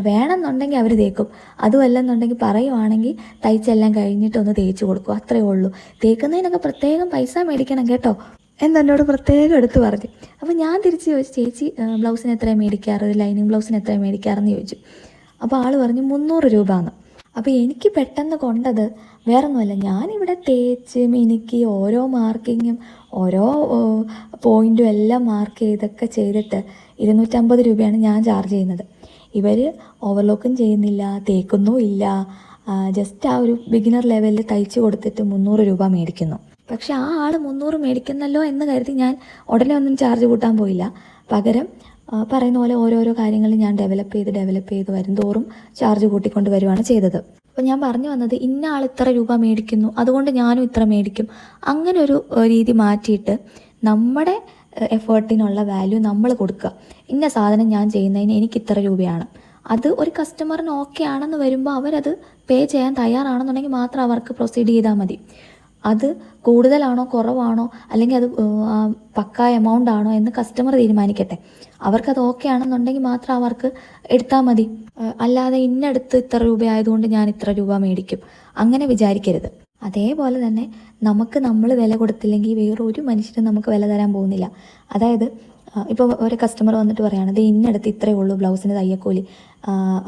വേണമെന്നുണ്ടെങ്കിൽ അവർ തേക്കും, അതുമല്ലെന്നുണ്ടെങ്കിൽ പറയുവാണെങ്കിൽ തയ്ച്ചെല്ലാം കഴിഞ്ഞിട്ടൊന്ന് തേച്ച് കൊടുക്കും, അത്രയേ ഉള്ളൂ, തേക്കുന്നതിനൊക്കെ പ്രത്യേകം പൈസ മേടിക്കണം കേട്ടോ എന്നെന്നോട് പ്രത്യേകം എടുത്ത് പറഞ്ഞു. അപ്പോൾ ഞാൻ തിരിച്ച് ചോദിച്ചു, ചേച്ചി ബ്ലൗസിന് എത്രയാണ് മേടിക്കാറ്, ലൈനിങ് ബ്ലൗസിന് എത്രയാണ് മേടിക്കാറെന്ന് ചോദിച്ചു. അപ്പോൾ ആൾ പറഞ്ഞു 300 രൂപ എന്ന്. അപ്പോൾ എനിക്ക് പെട്ടെന്ന് കൊണ്ടത് വേറൊന്നുമല്ല, ഞാനിവിടെ തേച്ച് മിനുക്കി ഓരോ മാർക്കിങ്ങും ഓരോ പോയിൻറ്റും എല്ലാം മാർക്ക് ചെയ്തൊക്കെ ചെയ്തിട്ട് 250 രൂപയാണ് ഞാൻ ചാർജ് ചെയ്യുന്നത്. ഇവർ ഓവർലോക്കും ചെയ്യുന്നില്ല, തേക്കുന്നോ ഇല്ല, ജസ്റ്റ് ആ ഒരു ബിഗിനർ ലെവലിൽ തയ്ച്ച് കൊടുത്തിട്ട് 300 രൂപ മേടിക്കുന്നു. പക്ഷേ ആ ആൾ 300 മേടിക്കുന്നല്ലോ എന്ന് കരുതി ഞാൻ ഉടനെ ഒന്നും ചാർജ് കൂട്ടാൻ പോയില്ല. പകരം പറയുന്ന പോലെ ഓരോരോ കാര്യങ്ങൾ ഞാൻ ഡെവലപ്പ് ചെയ്ത് വരും തോറും ചാർജ് കൂട്ടിക്കൊണ്ട് വരുവാണ് ചെയ്തത്. അപ്പോൾ ഞാൻ പറഞ്ഞു വന്നത്, ഇന്ന ആൾ ഇത്ര രൂപ മേടിക്കുന്നു അതുകൊണ്ട് ഞാനും ഇത്ര മേടിക്കും, അങ്ങനെ ഒരു രീതി മാറ്റിയിട്ട് നമ്മുടെ എഫേർട്ടിനുള്ള വാല്യൂ നമ്മൾ കൊടുക്കുക. ഇന്ന സാധനം ഞാൻ ചെയ്യുന്നതിന് എനിക്ക് ഇത്ര രൂപയാണ്, അത് ഒരു കസ്റ്റമറിന് ഓക്കെ ആണെന്ന് വരുമ്പോൾ അവരത് പേ ചെയ്യാൻ തയ്യാറാണെന്നുണ്ടെങ്കിൽ മാത്രം അവർക്ക് പ്രൊസീഡ് ചെയ്താൽ മതി. അത് കൂടുതലാണോ കുറവാണോ അല്ലെങ്കിൽ അത് പക്ക എമൗണ്ട് ആണോ എന്ന് കസ്റ്റമർ തീരുമാനിക്കട്ടെ. അവർക്കത് ഓക്കെ ആണെന്നുണ്ടെങ്കിൽ മാത്രം അവർക്ക് എടുത്താൽ മതി. അല്ലാതെ ഇന്നടുത്ത് ഇത്ര രൂപ ആയതുകൊണ്ട് ഞാൻ ഇത്ര രൂപ മേടിക്കും അങ്ങനെ വിചാരിക്കരുത്. അതേപോലെ തന്നെ നമ്മൾ വില കൊടുത്തില്ലെങ്കിൽ വേറൊരു മനുഷ്യരും നമുക്ക് വില തരാൻ പോകുന്നില്ല. അതായത് ഇപ്പോൾ ഒരു കസ്റ്റമർ വന്നിട്ട് പറയുകയാണ്, ഇത് ഇന്നടുത്ത് ഇത്രയേ ഉള്ളൂ ബ്ലൗസിന് തയ്യക്കൂലി,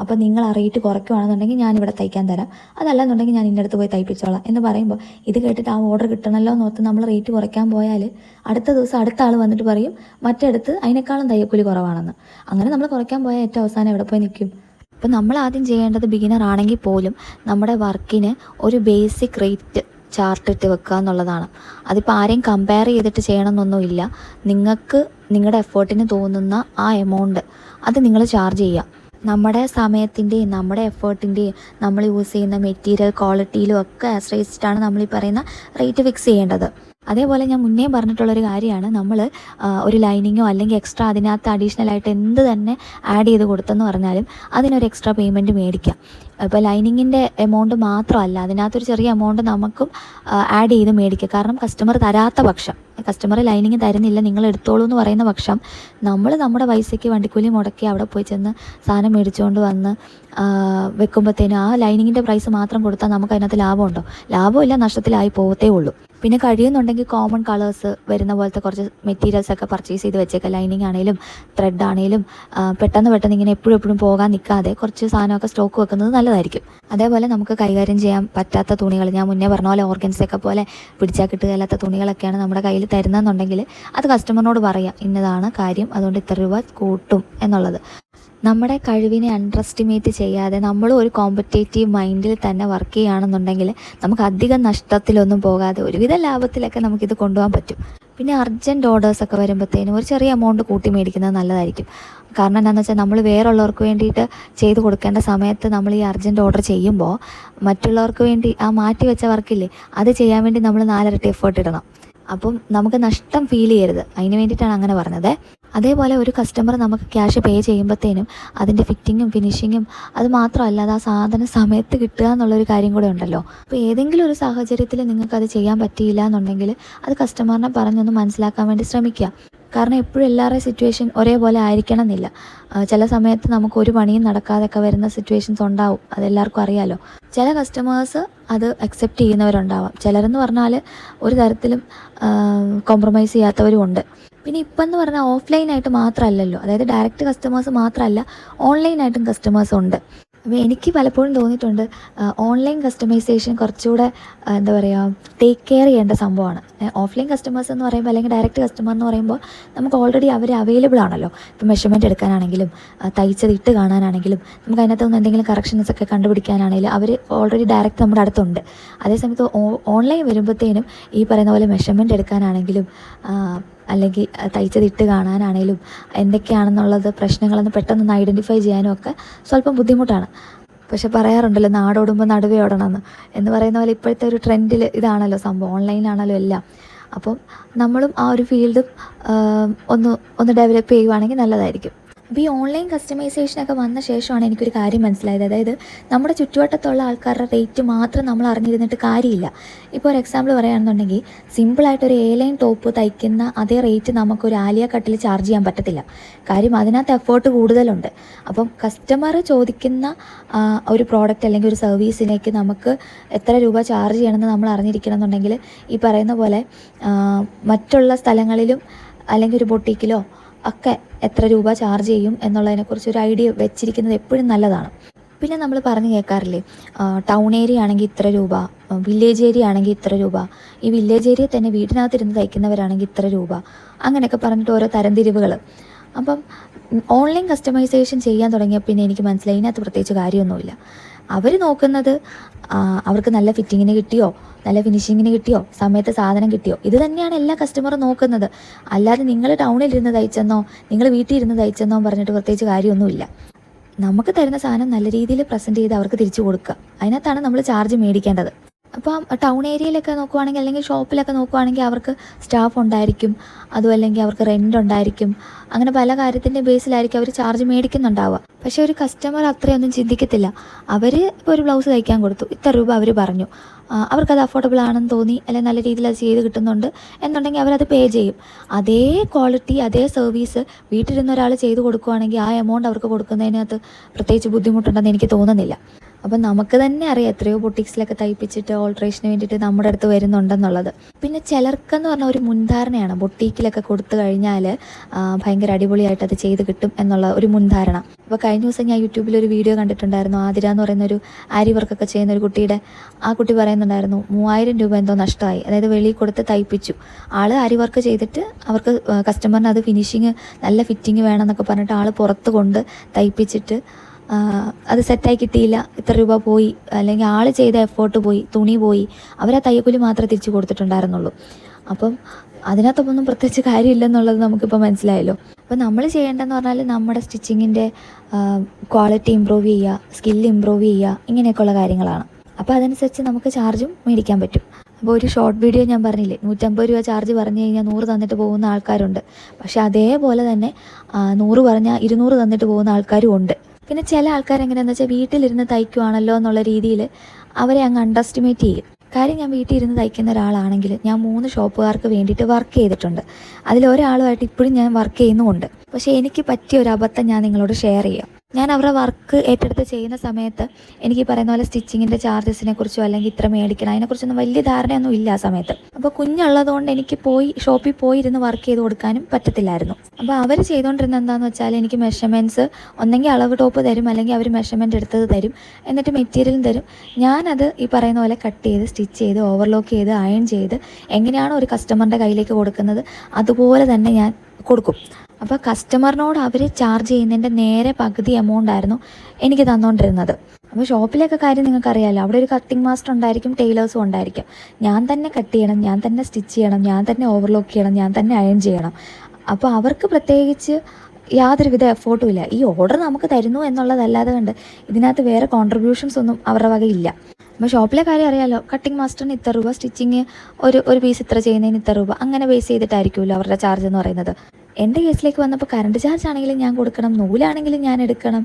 അപ്പോൾ നിങ്ങൾ ആ റേറ്റ് കുറയ്ക്കുകയാണെന്നുണ്ടെങ്കിൽ ഞാനിവിടെ തയ്ക്കാൻ തരാം, അതല്ലെന്നുണ്ടെങ്കിൽ ഞാൻ ഇന്നടുത്ത് പോയി തയ്പ്പിച്ചോളാം എന്ന് പറയുമ്പോൾ ഇത് കേട്ടിട്ട് ആ ഓർഡർ കിട്ടണമല്ലോ എന്നോർത്ത് നമ്മൾ റേറ്റ് കുറയ്ക്കാൻ പോയാൽ അടുത്ത ദിവസം അടുത്ത ആൾ വന്നിട്ട് പറയും മറ്റടുത്ത് അതിനേക്കാളും തയ്യക്കൂലി കുറവാണെന്ന്. അങ്ങനെ നമ്മൾ കുറയ്ക്കാൻ പോയാൽ ഏറ്റവും അവസാനം എവിടെ പോയി നിൽക്കും? അപ്പോൾ നമ്മൾ ആദ്യം ചെയ്യേണ്ടത്, ബിഗിനർ ആണെങ്കിൽ പോലും നമ്മുടെ വർക്കിന് ഒരു ബേസിക് റേറ്റ് ചാർട്ട് ഇട്ട് വെക്കുക എന്നുള്ളതാണ്. അതിപ്പോൾ ആരെയും കമ്പയർ ചെയ്തിട്ട് ചെയ്യണമെന്നൊന്നുമില്ല. നിങ്ങൾക്ക് നിങ്ങളുടെ എഫേർട്ടിന് തോന്നുന്ന ആ എമൗണ്ട് അത് നിങ്ങൾ ചാർജ് ചെയ്യുക. നമ്മുടെ സമയത്തിൻ്റെയും നമ്മുടെ എഫേർട്ടിൻ്റെയും നമ്മൾ യൂസ് ചെയ്യുന്ന മെറ്റീരിയൽ ക്വാളിറ്റിയിലും ഒക്കെ ആശ്രയിച്ചിട്ടാണ് നമ്മൾ ഈ പറയുന്ന റേറ്റ് ഫിക്സ് ചെയ്യേണ്ടത്. അതേപോലെ ഞാൻ മുന്നേ പറഞ്ഞിട്ടുള്ളൊരു കാര്യമാണ്, നമ്മൾ ഒരു ലൈനിങ്ങോ അല്ലെങ്കിൽ എക്സ്ട്രാ അതിനകത്ത് അഡീഷണലായിട്ട് എന്ത് തന്നെ ആഡ് ചെയ്ത് കൊടുത്തെന്ന് പറഞ്ഞാലും അതിനൊരു എക്സ്ട്രാ പേയ്മെൻറ്റ് മേടിക്കാം. ഇപ്പോൾ ലൈനിങ്ങിൻ്റെ എമൗണ്ട് മാത്രമല്ല, അതിനകത്തൊരു ചെറിയ എമൗണ്ട് നമുക്കും ആഡ് ചെയ്ത് മേടിക്കുക. കാരണം കസ്റ്റമർ തരാത്ത പക്ഷം, കസ്റ്റമർ ലൈനിങ് തരുന്നില്ല നിങ്ങൾ എടുത്തോളൂ എന്ന് പറയുന്ന പക്ഷം, നമ്മൾ നമ്മുടെ പൈസയ്ക്ക് വണ്ടിക്കൂലി മുടക്കി അവിടെ പോയി ചെന്ന് സാധനം മേടിച്ചുകൊണ്ട് വന്ന് വെക്കുമ്പോഴത്തേനും ആ ലൈനിങ്ങിൻ്റെ പ്രൈസ് മാത്രം കൊടുത്താൽ നമുക്ക് അതിനകത്ത് ലാഭമുണ്ടോ? ലാഭമില്ല, നഷ്ടത്തിലായി പോകത്തേ ഉള്ളൂ. പിന്നെ കഴിയുന്നുണ്ടെങ്കിൽ കോമൺ കളേഴ്സ് വരുന്ന പോലത്തെ കുറച്ച് മെറ്റീരിയൽസൊക്കെ പർച്ചേസ് ചെയ്ത് വെച്ചേക്കാം. ലൈനിങ് ആണെങ്കിലും ത്രെഡ് ആണെങ്കിലും പെട്ടെന്ന് ഇങ്ങനെ എപ്പോഴും പോകാൻ നിൽക്കാതെ കുറച്ച് സാധനമൊക്കെ സ്റ്റോക്ക് വെക്കുന്നത് നല്ലതായിരിക്കും. അതേപോലെ നമുക്ക് കൈകാര്യം ചെയ്യാൻ പറ്റാത്ത തുണികൾ, ഞാൻ മുന്നേ പറഞ്ഞ പോലെ ഓർഗൻസൊക്കെ പോലെ പിടിച്ചാൽ കിട്ടുകയില്ലാത്ത തുണികളൊക്കെയാണ് നമ്മുടെ കയ്യിൽ തരുന്നതെന്നുണ്ടെങ്കിൽ അത് കസ്റ്റമറിനോട് പറയാം, ഇന്നതാണ് കാര്യം, അതുകൊണ്ട് ഇത്ര രൂപ കൂട്ടും എന്നുള്ളത്. നമ്മുടെ കഴിവിനെ അണ്ടർ എസ്റ്റിമേറ്റ് ചെയ്യാതെ നമ്മൾ ഒരു കോമ്പറ്റേറ്റീവ് മൈൻഡിൽ തന്നെ വർക്ക് ചെയ്യുകയാണെന്നുണ്ടെങ്കിൽ നമുക്ക് അധികം നഷ്ടത്തിലൊന്നും പോകാതെ ഒരുവിധ ലാഭത്തിലൊക്കെ നമുക്കിത് കൊണ്ടുപോകാൻ പറ്റും. പിന്നെ അർജൻറ്റ് ഓർഡേഴ്സൊക്കെ വരുമ്പോഴത്തേനും ഒരു ചെറിയ എമൗണ്ട് കൂട്ടി മേടിക്കുന്നത് നല്ലതായിരിക്കും. കാരണം എന്താണെന്ന് വെച്ചാൽ നമ്മൾ വേറുള്ളവർക്ക് വേണ്ടിയിട്ട് ചെയ്ത് കൊടുക്കേണ്ട സമയത്ത് നമ്മൾ ഈ അർജൻറ്റ് ഓർഡർ ചെയ്യുമ്പോൾ മറ്റുള്ളവർക്ക് വേണ്ടി ആ മാറ്റി വെച്ച വർക്കില്ലേ അത് ചെയ്യാൻ വേണ്ടി നമ്മൾ 4 ഇരട്ടി എഫേർട്ട് ഇടണം. അപ്പം നമുക്ക് നഷ്ടം ഫീൽ ചെയ്യരുത്, അതിന് വേണ്ടിയിട്ടാണ് അങ്ങനെ പറഞ്ഞത്. അതേപോലെ ഒരു കസ്റ്റമർ നമുക്ക് ക്യാഷ് പേ ചെയ്യുമ്പോഴത്തേനും അതിൻ്റെ ഫിറ്റിങ്ങും ഫിനിഷിങ്ങും അത് മാത്രമല്ല, അത് ആ സാധനം സമയത്ത് കിട്ടുക എന്നുള്ളൊരു കാര്യം കൂടെ ഉണ്ടല്ലോ. അപ്പോൾ ഏതെങ്കിലും ഒരു സാഹചര്യത്തിൽ നിങ്ങൾക്കത് ചെയ്യാൻ പറ്റിയില്ല എന്നുണ്ടെങ്കിൽ അത് കസ്റ്റമറിനെ പറഞ്ഞൊന്ന് മനസ്സിലാക്കാൻ വേണ്ടി ശ്രമിക്കുക. കാരണം എപ്പോഴും എല്ലാവരുടെയും സിറ്റുവേഷൻ ഒരേപോലെ ആയിരിക്കണം എന്നില്ല. ചില സമയത്ത് നമുക്ക് ഒരു പണിയും നടക്കാതൊക്കെ വരുന്ന സിറ്റുവേഷൻസ് ഉണ്ടാവും, അതെല്ലാവർക്കും അറിയാമല്ലോ. ചില കസ്റ്റമേഴ്സ് അത് അക്സെപ്റ്റ് ചെയ്യുന്നവരുണ്ടാവാം, ചിലരെന്ന് പറഞ്ഞാൽ ഒരു തരത്തിലും കോംപ്രമൈസ് ചെയ്യാത്തവരും ഉണ്ട്. പിന്നെ ഇപ്പം എന്ന് പറഞ്ഞാൽ ഓഫ്ലൈനായിട്ട് മാത്രമല്ലല്ലോ, അതായത് ഡയറക്റ്റ് കസ്റ്റമേഴ്സ് മാത്രമല്ല, ഓൺലൈനായിട്ടും കസ്റ്റമേഴ്സ് ഉണ്ട്. അപ്പോൾ എനിക്ക് പലപ്പോഴും തോന്നിയിട്ടുണ്ട് ഓൺലൈൻ കസ്റ്റമൈസേഷൻ കുറച്ചുകൂടെ എന്താ പറയുക ടേക്ക് കെയർ ചെയ്യേണ്ട സംഭവമാണ്. ഓഫ്ലൈൻ കസ്റ്റമേഴ്സ് എന്ന് പറയുമ്പോൾ അല്ലെങ്കിൽ ഡയറക്റ്റ് കസ്റ്റമർ എന്ന് പറയുമ്പോൾ നമുക്ക് ഓൾറെഡി അവർ അവൈലബിൾ ആണല്ലോ. ഇപ്പോൾ മെഷർമെൻറ്റ് എടുക്കാനാണെങ്കിലും തയ്ച്ചത് ഇട്ട് കാണാനാണെങ്കിലും നമുക്ക് അതിനകത്തുനിന്ന് എന്തെങ്കിലും കറക്ഷൻസ് ഒക്കെ കണ്ടുപിടിക്കാനാണെങ്കിലും അവർ ഓൾറെഡി ഡയറക്റ്റ് നമ്മുടെ അടുത്തുണ്ട്. അതേസമയത്ത് ഓൺലൈൻ വരുമ്പോഴത്തേനും ഈ പറയുന്ന പോലെ മെഷർമെൻറ്റ് എടുക്കാനാണെങ്കിലും അല്ലെങ്കിൽ തയ്ച്ചത് ഇട്ട് കാണാനാണെങ്കിലും എന്തൊക്കെയാണെന്നുള്ളത് പ്രശ്നങ്ങളൊന്ന് പെട്ടെന്നൊന്ന് ഐഡൻറ്റിഫൈ ചെയ്യാനും ഒക്കെ സ്വല്പം ബുദ്ധിമുട്ടാണ്. പക്ഷെ പറയാറുണ്ടല്ലോ നാടോടുമ്പോൾ നടുവേ ഓടണമെന്ന് എന്ന് പറയുന്ന പോലെ ഇപ്പോഴത്തെ ഒരു ട്രെൻഡിൽ ഇതാണല്ലോ സംഭവം, ഓൺലൈനാണല്ലോ എല്ലാം. അപ്പം നമ്മളും ആ ഒരു ഫീൽഡും ഒന്ന് ഡെവലപ്പ് ചെയ്യുവാണെങ്കിൽ നല്ലതായിരിക്കും. അപ്പോൾ ഈ ഓൺലൈൻ കസ്റ്റമൈസേഷനൊക്കെ വന്ന ശേഷമാണ് എനിക്കൊരു കാര്യം മനസ്സിലായത്. അതായത് നമ്മുടെ ചുറ്റുവട്ടത്തുള്ള ആൾക്കാരുടെ റേറ്റ് മാത്രം നമ്മൾ അറിഞ്ഞിരുന്നിട്ട് കാര്യമില്ല. ഇപ്പോൾ ഒരു എക്സാമ്പിൾ പറയുകയാണെന്നുണ്ടെങ്കിൽ സിമ്പിളായിട്ടൊരു ലൈൻ ടോപ്പ് തയ്ക്കുന്ന അതേ റേറ്റ് നമുക്കൊരു ആലിയ കട്ടിൽ ചാർജ് ചെയ്യാൻ പറ്റത്തില്ല. കാര്യം അതിനകത്ത് എഫേർട്ട് കൂടുതലുണ്ട്. അപ്പം കസ്റ്റമർ ചോദിക്കുന്ന ഒരു പ്രോഡക്റ്റ് അല്ലെങ്കിൽ ഒരു സർവീസിലേക്ക് നമുക്ക് എത്ര രൂപ ചാർജ് ചെയ്യണമെന്ന് നമ്മൾ അറിഞ്ഞിരിക്കണം എന്നുണ്ടെങ്കിൽ ഈ പറയുന്ന പോലെ മറ്റുള്ള സ്ഥലങ്ങളിലും അല്ലെങ്കിൽ ഒരു ബൊട്ടീക്കിലോ ഒക്കെ എത്ര രൂപ ചാർജ് ചെയ്യും എന്നുള്ളതിനെക്കുറിച്ച് ഒരു ഐഡിയ വെച്ചിരിക്കുന്നത് എപ്പോഴും നല്ലതാണ്. പിന്നെ നമ്മൾ പറഞ്ഞു കേൾക്കാറില്ലേ, ടൗൺ ഏരിയ ആണെങ്കിൽ ഇത്ര രൂപ, വില്ലേജ് ഏരിയ ആണെങ്കിൽ ഇത്ര രൂപ, ഈ വില്ലേജ് ഏരിയ തന്നെ വീടിനകത്തിരുന്ന് തയ്ക്കുന്നവരാണെങ്കിൽ ഇത്ര രൂപ, അങ്ങനെയൊക്കെ പറഞ്ഞിട്ട് ഓരോ തരംതിരിവുകൾ. അപ്പം ഓൺലൈൻ കസ്റ്റമൈസേഷൻ ചെയ്യാൻ തുടങ്ങിയ പിന്നെ എനിക്ക് മനസ്സിലായി ഇതിനകത്ത് പ്രത്യേകിച്ച് കാര്യമൊന്നുമില്ല. അവർ നോക്കുന്നത് അവർക്ക് നല്ല ഫിറ്റിങ്ങിന് കിട്ടിയോ, നല്ല ഫിനിഷിങ്ങിന് കിട്ടിയോ, സമയത്ത് സാധനം കിട്ടിയോ, ഇത് തന്നെയാണ് എല്ലാ കസ്റ്റമറും നോക്കുന്നത്. അല്ലാതെ നിങ്ങൾ ടൗണിലിരുന്ന് തയ്ച്ചെന്നോ നിങ്ങൾ വീട്ടിൽ ഇരുന്ന് തയ്ച്ചെന്നോ പറഞ്ഞിട്ട് പ്രത്യേകിച്ച് കാര്യമൊന്നുമില്ല. നമുക്ക് തരുന്ന സാധനം നല്ല രീതിയിൽ പ്രസൻറ്റ് ചെയ്ത് അവർക്ക് തിരിച്ചു കൊടുക്കുക, അതിനകത്താണ് നമ്മൾ ചാർജ് മേടിക്കേണ്ടത്. അപ്പം ടൗൺ ഏരിയയിലൊക്കെ നോക്കുവാണെങ്കിൽ അല്ലെങ്കിൽ ഷോപ്പിലൊക്കെ നോക്കുവാണെങ്കിൽ അവർക്ക് സ്റ്റാഫ് ഉണ്ടായിരിക്കും, അതും അല്ലെങ്കിൽ അവർക്ക് റെൻ്റ് ഉണ്ടായിരിക്കും, അങ്ങനെ പല കാര്യത്തിൻ്റെ ബേസിലായിരിക്കും അവർ ചാർജ് മേടിക്കുന്നുണ്ടാവുക. പക്ഷേ ഒരു കസ്റ്റമർ അത്രയൊന്നും ചിന്തിക്കത്തില്ല. അവർ ഇപ്പോൾ ഒരു ബ്ലൗസ് തയ്ക്കാൻ കൊടുത്തു, ഇത്ര രൂപ അവർ പറഞ്ഞു, അവർക്കത് അഫോർഡബിൾ ആണെന്ന് തോന്നി, അല്ലെങ്കിൽ നല്ല രീതിയിൽ അത് ചെയ്ത് കിട്ടുന്നുണ്ട് എന്നുണ്ടെങ്കിൽ അവരത് പേ ചെയ്യും. അതേ ക്വാളിറ്റി അതേ സർവീസ് വീട്ടിലിരുന്ന ഒരാൾ ചെയ്ത് കൊടുക്കുകയാണെങ്കിൽ ആ എമൗണ്ട് അവർക്ക് കൊടുക്കുന്നതിനകത്ത് പ്രത്യേകിച്ച് ബുദ്ധിമുട്ടുണ്ടെന്ന് എനിക്ക് തോന്നുന്നില്ല. അപ്പം നമുക്ക് തന്നെ അറിയാം എത്രയോ ബൊട്ടിക്സിലൊക്കെ തയ്പ്പിച്ചിട്ട് ഓൾട്രേഷന് വേണ്ടിയിട്ട് നമ്മുടെ അടുത്ത് വരുന്നുണ്ടെന്നുള്ളത്. പിന്നെ ചിലർക്കെന്ന് പറഞ്ഞാൽ ഒരു മുൻധാരണയാണ്, ബൊട്ടീക്കിലൊക്കെ കൊടുത്തു കഴിഞ്ഞാൽ ഭയങ്കര അടിപൊളിയായിട്ട് അത് ചെയ്ത് കിട്ടും എന്നുള്ള ഒരു മുൻധാരണ. അപ്പോൾ കഴിഞ്ഞ ദിവസം ഞാൻ യൂട്യൂബിലൊരു വീഡിയോ കണ്ടിട്ടുണ്ടായിരുന്നു. ആതിര എന്ന് പറയുന്നൊരു ആരി വർക്കൊക്കെ ചെയ്യുന്ന ഒരു കുട്ടിയുടെ, ആ കുട്ടി പറയുന്നുണ്ടായിരുന്നു 3000 രൂപ എന്തോ നഷ്ടമായി. അതായത് വെളിയിൽ കൊടുത്ത് തയ്പ്പിച്ചു, ആൾ ആരി വർക്ക് ചെയ്തിട്ട് അവർക്ക് കസ്റ്റമറിന് അത് ഫിനിഷിങ് നല്ല ഫിറ്റിങ് വേണമെന്നൊക്കെ പറഞ്ഞിട്ട് ആൾ പുറത്ത് കൊണ്ട് തയ്പ്പിച്ചിട്ട് അത് സെറ്റായി കിട്ടിയില്ല, ഇത്ര രൂപ പോയി, അല്ലെങ്കിൽ ആൾ ചെയ്ത എഫേർട്ട് പോയി, തുണി പോയി, അവരാ തയ്യക്കൂലി മാത്രമേ തിരിച്ചു കൊടുത്തിട്ടുണ്ടായിരുന്നുള്ളൂ. അപ്പം അതിനകത്തൊന്നും പ്രത്യേകിച്ച് കാര്യമില്ലെന്നുള്ളത് നമുക്കിപ്പോൾ മനസ്സിലായല്ലോ. അപ്പോൾ നമ്മൾ ചെയ്യേണ്ടതെന്ന് പറഞ്ഞാൽ നമ്മുടെ സ്റ്റിച്ചിങ്ങിൻ്റെ ക്വാളിറ്റി ഇമ്പ്രൂവ് ചെയ്യുക, സ്കില്ല് ഇമ്പ്രൂവ് ചെയ്യുക, ഇങ്ങനെയൊക്കെയുള്ള കാര്യങ്ങളാണ്. അപ്പോൾ അതനുസരിച്ച് നമുക്ക് ചാർജും മേടിക്കാൻ പറ്റും. അപ്പോൾ ഒരു ഷോർട്ട് വീഡിയോ ഞാൻ പറഞ്ഞില്ലേ, 150 രൂപ ചാർജ് പറഞ്ഞു കഴിഞ്ഞാൽ 100 തന്നിട്ട് പോകുന്ന ആൾക്കാരുണ്ട്. പക്ഷേ അതേപോലെ തന്നെ 100 പറഞ്ഞാൽ 200 തന്നിട്ട് പോകുന്ന ആൾക്കാരും ഉണ്ട്. പിന്നെ ചില ആൾക്കാർ എങ്ങനെയാണെന്ന് വെച്ചാൽ വീട്ടിലിരുന്ന് തയ്ക്കുവാണല്ലോ എന്നുള്ള രീതിയിൽ അവരെ അങ്ങ് അണ്ടർ എസ്റ്റിമേറ്റ് ചെയ്യും. കാര്യം ഞാൻ വീട്ടിൽ ഇരുന്ന് തയ്ക്കുന്ന ഒരാളാണെങ്കിൽ ഞാൻ 3 ഷോപ്പുകാർക്ക് വേണ്ടിയിട്ട് വർക്ക് ചെയ്തിട്ടുണ്ട്. അതിലൊരാളുമായിട്ട് ഇപ്പോഴും ഞാൻ വർക്ക് ചെയ്യുന്നുമുണ്ട്. പക്ഷേ എനിക്ക് പറ്റിയ ഒരു അബദ്ധം ഞാൻ നിങ്ങളോട് ഷെയർ ചെയ്യാം. ഞാൻ അവരുടെ വർക്ക് ഏറ്റെടുത്ത് ചെയ്യുന്ന സമയത്ത് എനിക്ക് പറയുന്ന പോലെ സ്റ്റിച്ചിങ്ങിൻ്റെ ചാർജസിനെ കുറിച്ചോ അല്ലെങ്കിൽ ഇത്ര മേടിക്കണം അതിനെക്കുറിച്ചൊന്നും വലിയ ധാരണയൊന്നും ഇല്ല ആ സമയത്ത്. അപ്പോൾ കുഞ്ഞുള്ളതുകൊണ്ട് എനിക്ക് ഷോപ്പിൽ പോയി ഇരുന്ന് വർക്ക് ചെയ്ത് കൊടുക്കാനും പറ്റത്തില്ലായിരുന്നു. അപ്പോൾ അവർ ചെയ്തുകൊണ്ടിരുന്നത് എന്താണെന്ന് വെച്ചാൽ എനിക്ക് മെഷർമെൻറ്റ്സ് ഒന്നെങ്കിൽ അളവ് ടോപ്പ് തരും, അല്ലെങ്കിൽ അവർ മെഷർമെൻറ്റ് എടുത്തത് തരും, എന്നിട്ട് മെറ്റീരിയലും തരും. ഞാനത് ഈ പറയുന്ന പോലെ കട്ട് ചെയ്ത് സ്റ്റിച്ച് ചെയ്ത് ഓവർലോക്ക് ചെയ്ത് അയൺ ചെയ്ത് എങ്ങനെയാണോ ഒരു കസ്റ്റമറിൻ്റെ കയ്യിലേക്ക് കൊടുക്കുന്നത് അതുപോലെ തന്നെ ഞാൻ കൊടുക്കും. അപ്പോൾ കസ്റ്റമറിനോട് അവർ ചാർജ് ചെയ്യുന്നതിൻ്റെ നേരെ പകുതി എമൗണ്ട് ആയിരുന്നു എനിക്ക് തന്നുകൊണ്ടിരുന്നത്. അപ്പോൾ ഷോപ്പിലൊക്കെ കാര്യം നിങ്ങൾക്കറിയാമല്ലോ, അവിടെ ഒരു കട്ടിങ് മാസ്റ്റർ ഉണ്ടായിരിക്കും, ടൈലേഴ്സും ഉണ്ടായിരിക്കും. ഞാൻ തന്നെ കട്ട് ചെയ്യണം, ഞാൻ തന്നെ സ്റ്റിച്ച് ചെയ്യണം, ഞാൻ തന്നെ ഓവർലോക്ക് ചെയ്യണം, ഞാൻ തന്നെ അയൺ ചെയ്യണം. അപ്പോൾ അവർക്ക് പ്രത്യേകിച്ച് യാതൊരുവിധ എഫോർട്ടും ഇല്ല. ഈ ഓർഡർ നമുക്ക് തരുന്നു എന്നുള്ളതല്ലാതെ കണ്ട് ഇതിനകത്ത് വേറെ കോൺട്രിബ്യൂഷൻസ് ഒന്നും അവരുടെ വകയില്ല. അപ്പോൾ ഷോപ്പിലെ കാര്യം അറിയാമല്ലോ, കട്ടിങ് മാസ്റ്ററിന് ഇത്ര രൂപ, സ്റ്റിച്ചിങ് ഒരു പീസ് ഇത്ര ചെയ്യുന്നതിന് ഇത്ര രൂപ, അങ്ങനെ ബേസ് ചെയ്തിട്ടായിരിക്കുമല്ലോ അവരുടെ ചാർജ് എന്ന് പറയുന്നത്. എൻ്റെ കേസിലേക്ക് വന്നപ്പോൾ കറണ്ട് ചാർജ് ആണെങ്കിലും ഞാൻ കൊടുക്കണം, നൂലാണെങ്കിലും ഞാൻ എടുക്കണം,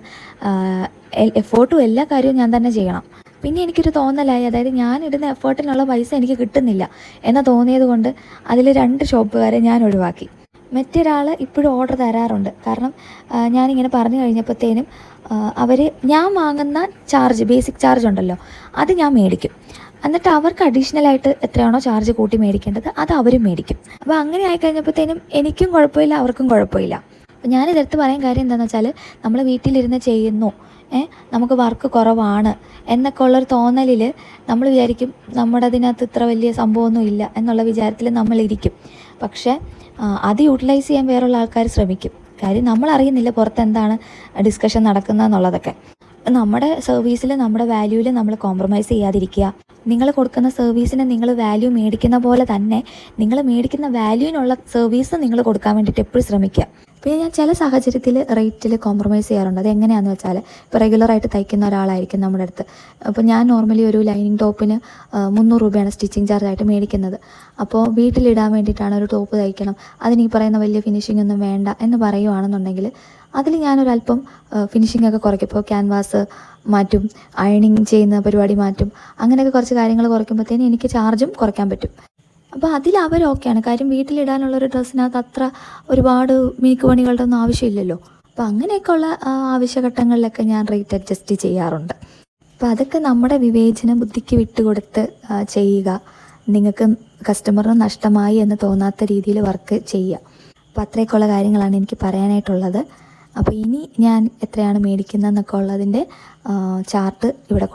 എഫോർട്ടും എല്ലാ കാര്യവും ഞാൻ തന്നെ ചെയ്യണം. പിന്നെ എനിക്കൊരു തോന്നലായി, അതായത് ഞാൻ ഇടുന്ന എഫേർട്ടിനുള്ള പൈസ എനിക്ക് കിട്ടുന്നില്ല എന്ന് തോന്നിയത് കൊണ്ട് അതിൽ 2 ഷോപ്പുകാരെ ഞാൻ ഒഴിവാക്കി. മറ്റൊരാൾ ഇപ്പോഴും ഓർഡർ തരാറുണ്ട്. കാരണം ഞാനിങ്ങനെ പറഞ്ഞു കഴിഞ്ഞപ്പോഴത്തേനും അവർ ഞാൻ വാങ്ങുന്ന ചാർജ്, ബേസിക് ചാർജ് ഉണ്ടല്ലോ, അത് ഞാൻ മേടിക്കും. എന്നിട്ട് അവർക്ക് അഡീഷണലായിട്ട് എത്രയാണോ ചാർജ് കൂട്ടി മേടിക്കേണ്ടത് അത് അവരും മേടിക്കും. അപ്പോൾ അങ്ങനെ ആയിക്കഴിഞ്ഞപ്പോഴത്തേനും എനിക്കും കുഴപ്പമില്ല, അവർക്കും കുഴപ്പമില്ല. അപ്പോൾ ഞാനിതെടുത്ത് പറയാൻ കാര്യം എന്താണെന്ന് വെച്ചാൽ, നമ്മൾ വീട്ടിലിരുന്ന് ചെയ്യുന്നു, നമുക്ക് വർക്ക് കുറവാണ് എന്നൊക്കെ ഉള്ളൊരു തോന്നലിൽ നമ്മൾ വിചാരിക്കും നമ്മുടെ അതിനകത്ത് ഇത്ര വലിയ സംഭവമൊന്നും ഇല്ല എന്നുള്ള വിചാരത്തിൽ നമ്മളിരിക്കും. പക്ഷേ അത് യൂട്ടിലൈസ് ചെയ്യാൻ വേറുള്ള ആൾക്കാർ ശ്രമിക്കും. കാര്യം നമ്മളറിയുന്നില്ല പുറത്ത് എന്താണ് ഡിസ്കഷൻ നടക്കുന്നതെന്നുള്ളതൊക്കെ. നമ്മുടെ സർവീസിൽ നമ്മുടെ വാല്യൂവിൽ നമ്മൾ കോംപ്രമൈസ് ചെയ്യാതിരിക്കുക. നിങ്ങൾ കൊടുക്കുന്ന സർവീസിന് നിങ്ങൾ വാല്യൂ മേടിക്കുന്ന പോലെ തന്നെ നിങ്ങൾ മേടിക്കുന്ന വാല്യൂവിനുള്ള സർവീസ് നിങ്ങൾ കൊടുക്കാൻ വേണ്ടിയിട്ട് എപ്പോഴും ശ്രമിക്കുക. പിന്നെ ഞാൻ ചില സാഹചര്യത്തിൽ റേറ്റിൽ കോംപ്രമൈസ് ചെയ്യാറുണ്ട്. അത് എങ്ങനെയാണെന്ന് വെച്ചാൽ, ഇപ്പോൾ റെഗുലറായിട്ട് തയ്ക്കുന്ന ഒരാളായിരിക്കും നമ്മുടെ അടുത്ത്. അപ്പോൾ ഞാൻ നോർമലി ഒരു ലൈനിങ് ടോപ്പിന് 300 രൂപയാണ് സ്റ്റിച്ചിങ് ചാർജായിട്ട് മേടിക്കുന്നത്. അപ്പോൾ വീട്ടിലിടാൻ വേണ്ടിയിട്ടാണ് ഒരു ടോപ്പ് തയ്ക്കണം, അതിന് ഈ പറയുന്ന വലിയ ഫിനിഷിംഗ് ഒന്നും വേണ്ട എന്ന് പറയുവാണെന്നുണ്ടെങ്കിൽ അതിൽ ഞാനൊരല്പം ഫിനിഷിംഗ് ഒക്കെ കുറയ്ക്കും. ഇപ്പോൾ ക്യാൻവാസ് മാറ്റും, അയണിങ് ചെയ്യുന്ന പരിപാടി മാറ്റും, അങ്ങനെയൊക്കെ കുറച്ച് കാര്യങ്ങൾ കുറയ്ക്കുമ്പോഴത്തേനും എനിക്ക് ചാർജും കുറയ്ക്കാൻ പറ്റും. അപ്പോൾ അതിൽ അവർ ഓക്കെയാണ്. കാര്യം വീട്ടിലിടാനുള്ളൊരു ഡ്രസ്സിനകത്ത് അത്ര ഒരുപാട് മിനുക്ക് പണികളുടെ ഒന്നും ആവശ്യമില്ലല്ലോ. അപ്പോൾ അങ്ങനെയൊക്കെയുള്ള ആവശ്യഘട്ടങ്ങളിലൊക്കെ ഞാൻ റേറ്റ് അഡ്ജസ്റ്റ് ചെയ്യാറുണ്ട്. അപ്പോൾ അതൊക്കെ നമ്മുടെ വിവേചന ബുദ്ധിക്ക് വിട്ടുകൊടുത്ത് ചെയ്യുക. നിങ്ങൾക്ക് കസ്റ്റമറിന് നഷ്ടമായി എന്ന് തോന്നാത്ത രീതിയിൽ വർക്ക് ചെയ്യുക. അപ്പോൾ അത്രയൊക്കെയുള്ള കാര്യങ്ങളാണ് എനിക്ക് പറയാനായിട്ടുള്ളത്. അപ്പോൾ ഇനി ഞാൻ എത്രയാണ് മേടിക്കുന്നതെന്നൊക്കെ ഉള്ളതിൻ്റെ ചാർട്ട് ഇവിടെ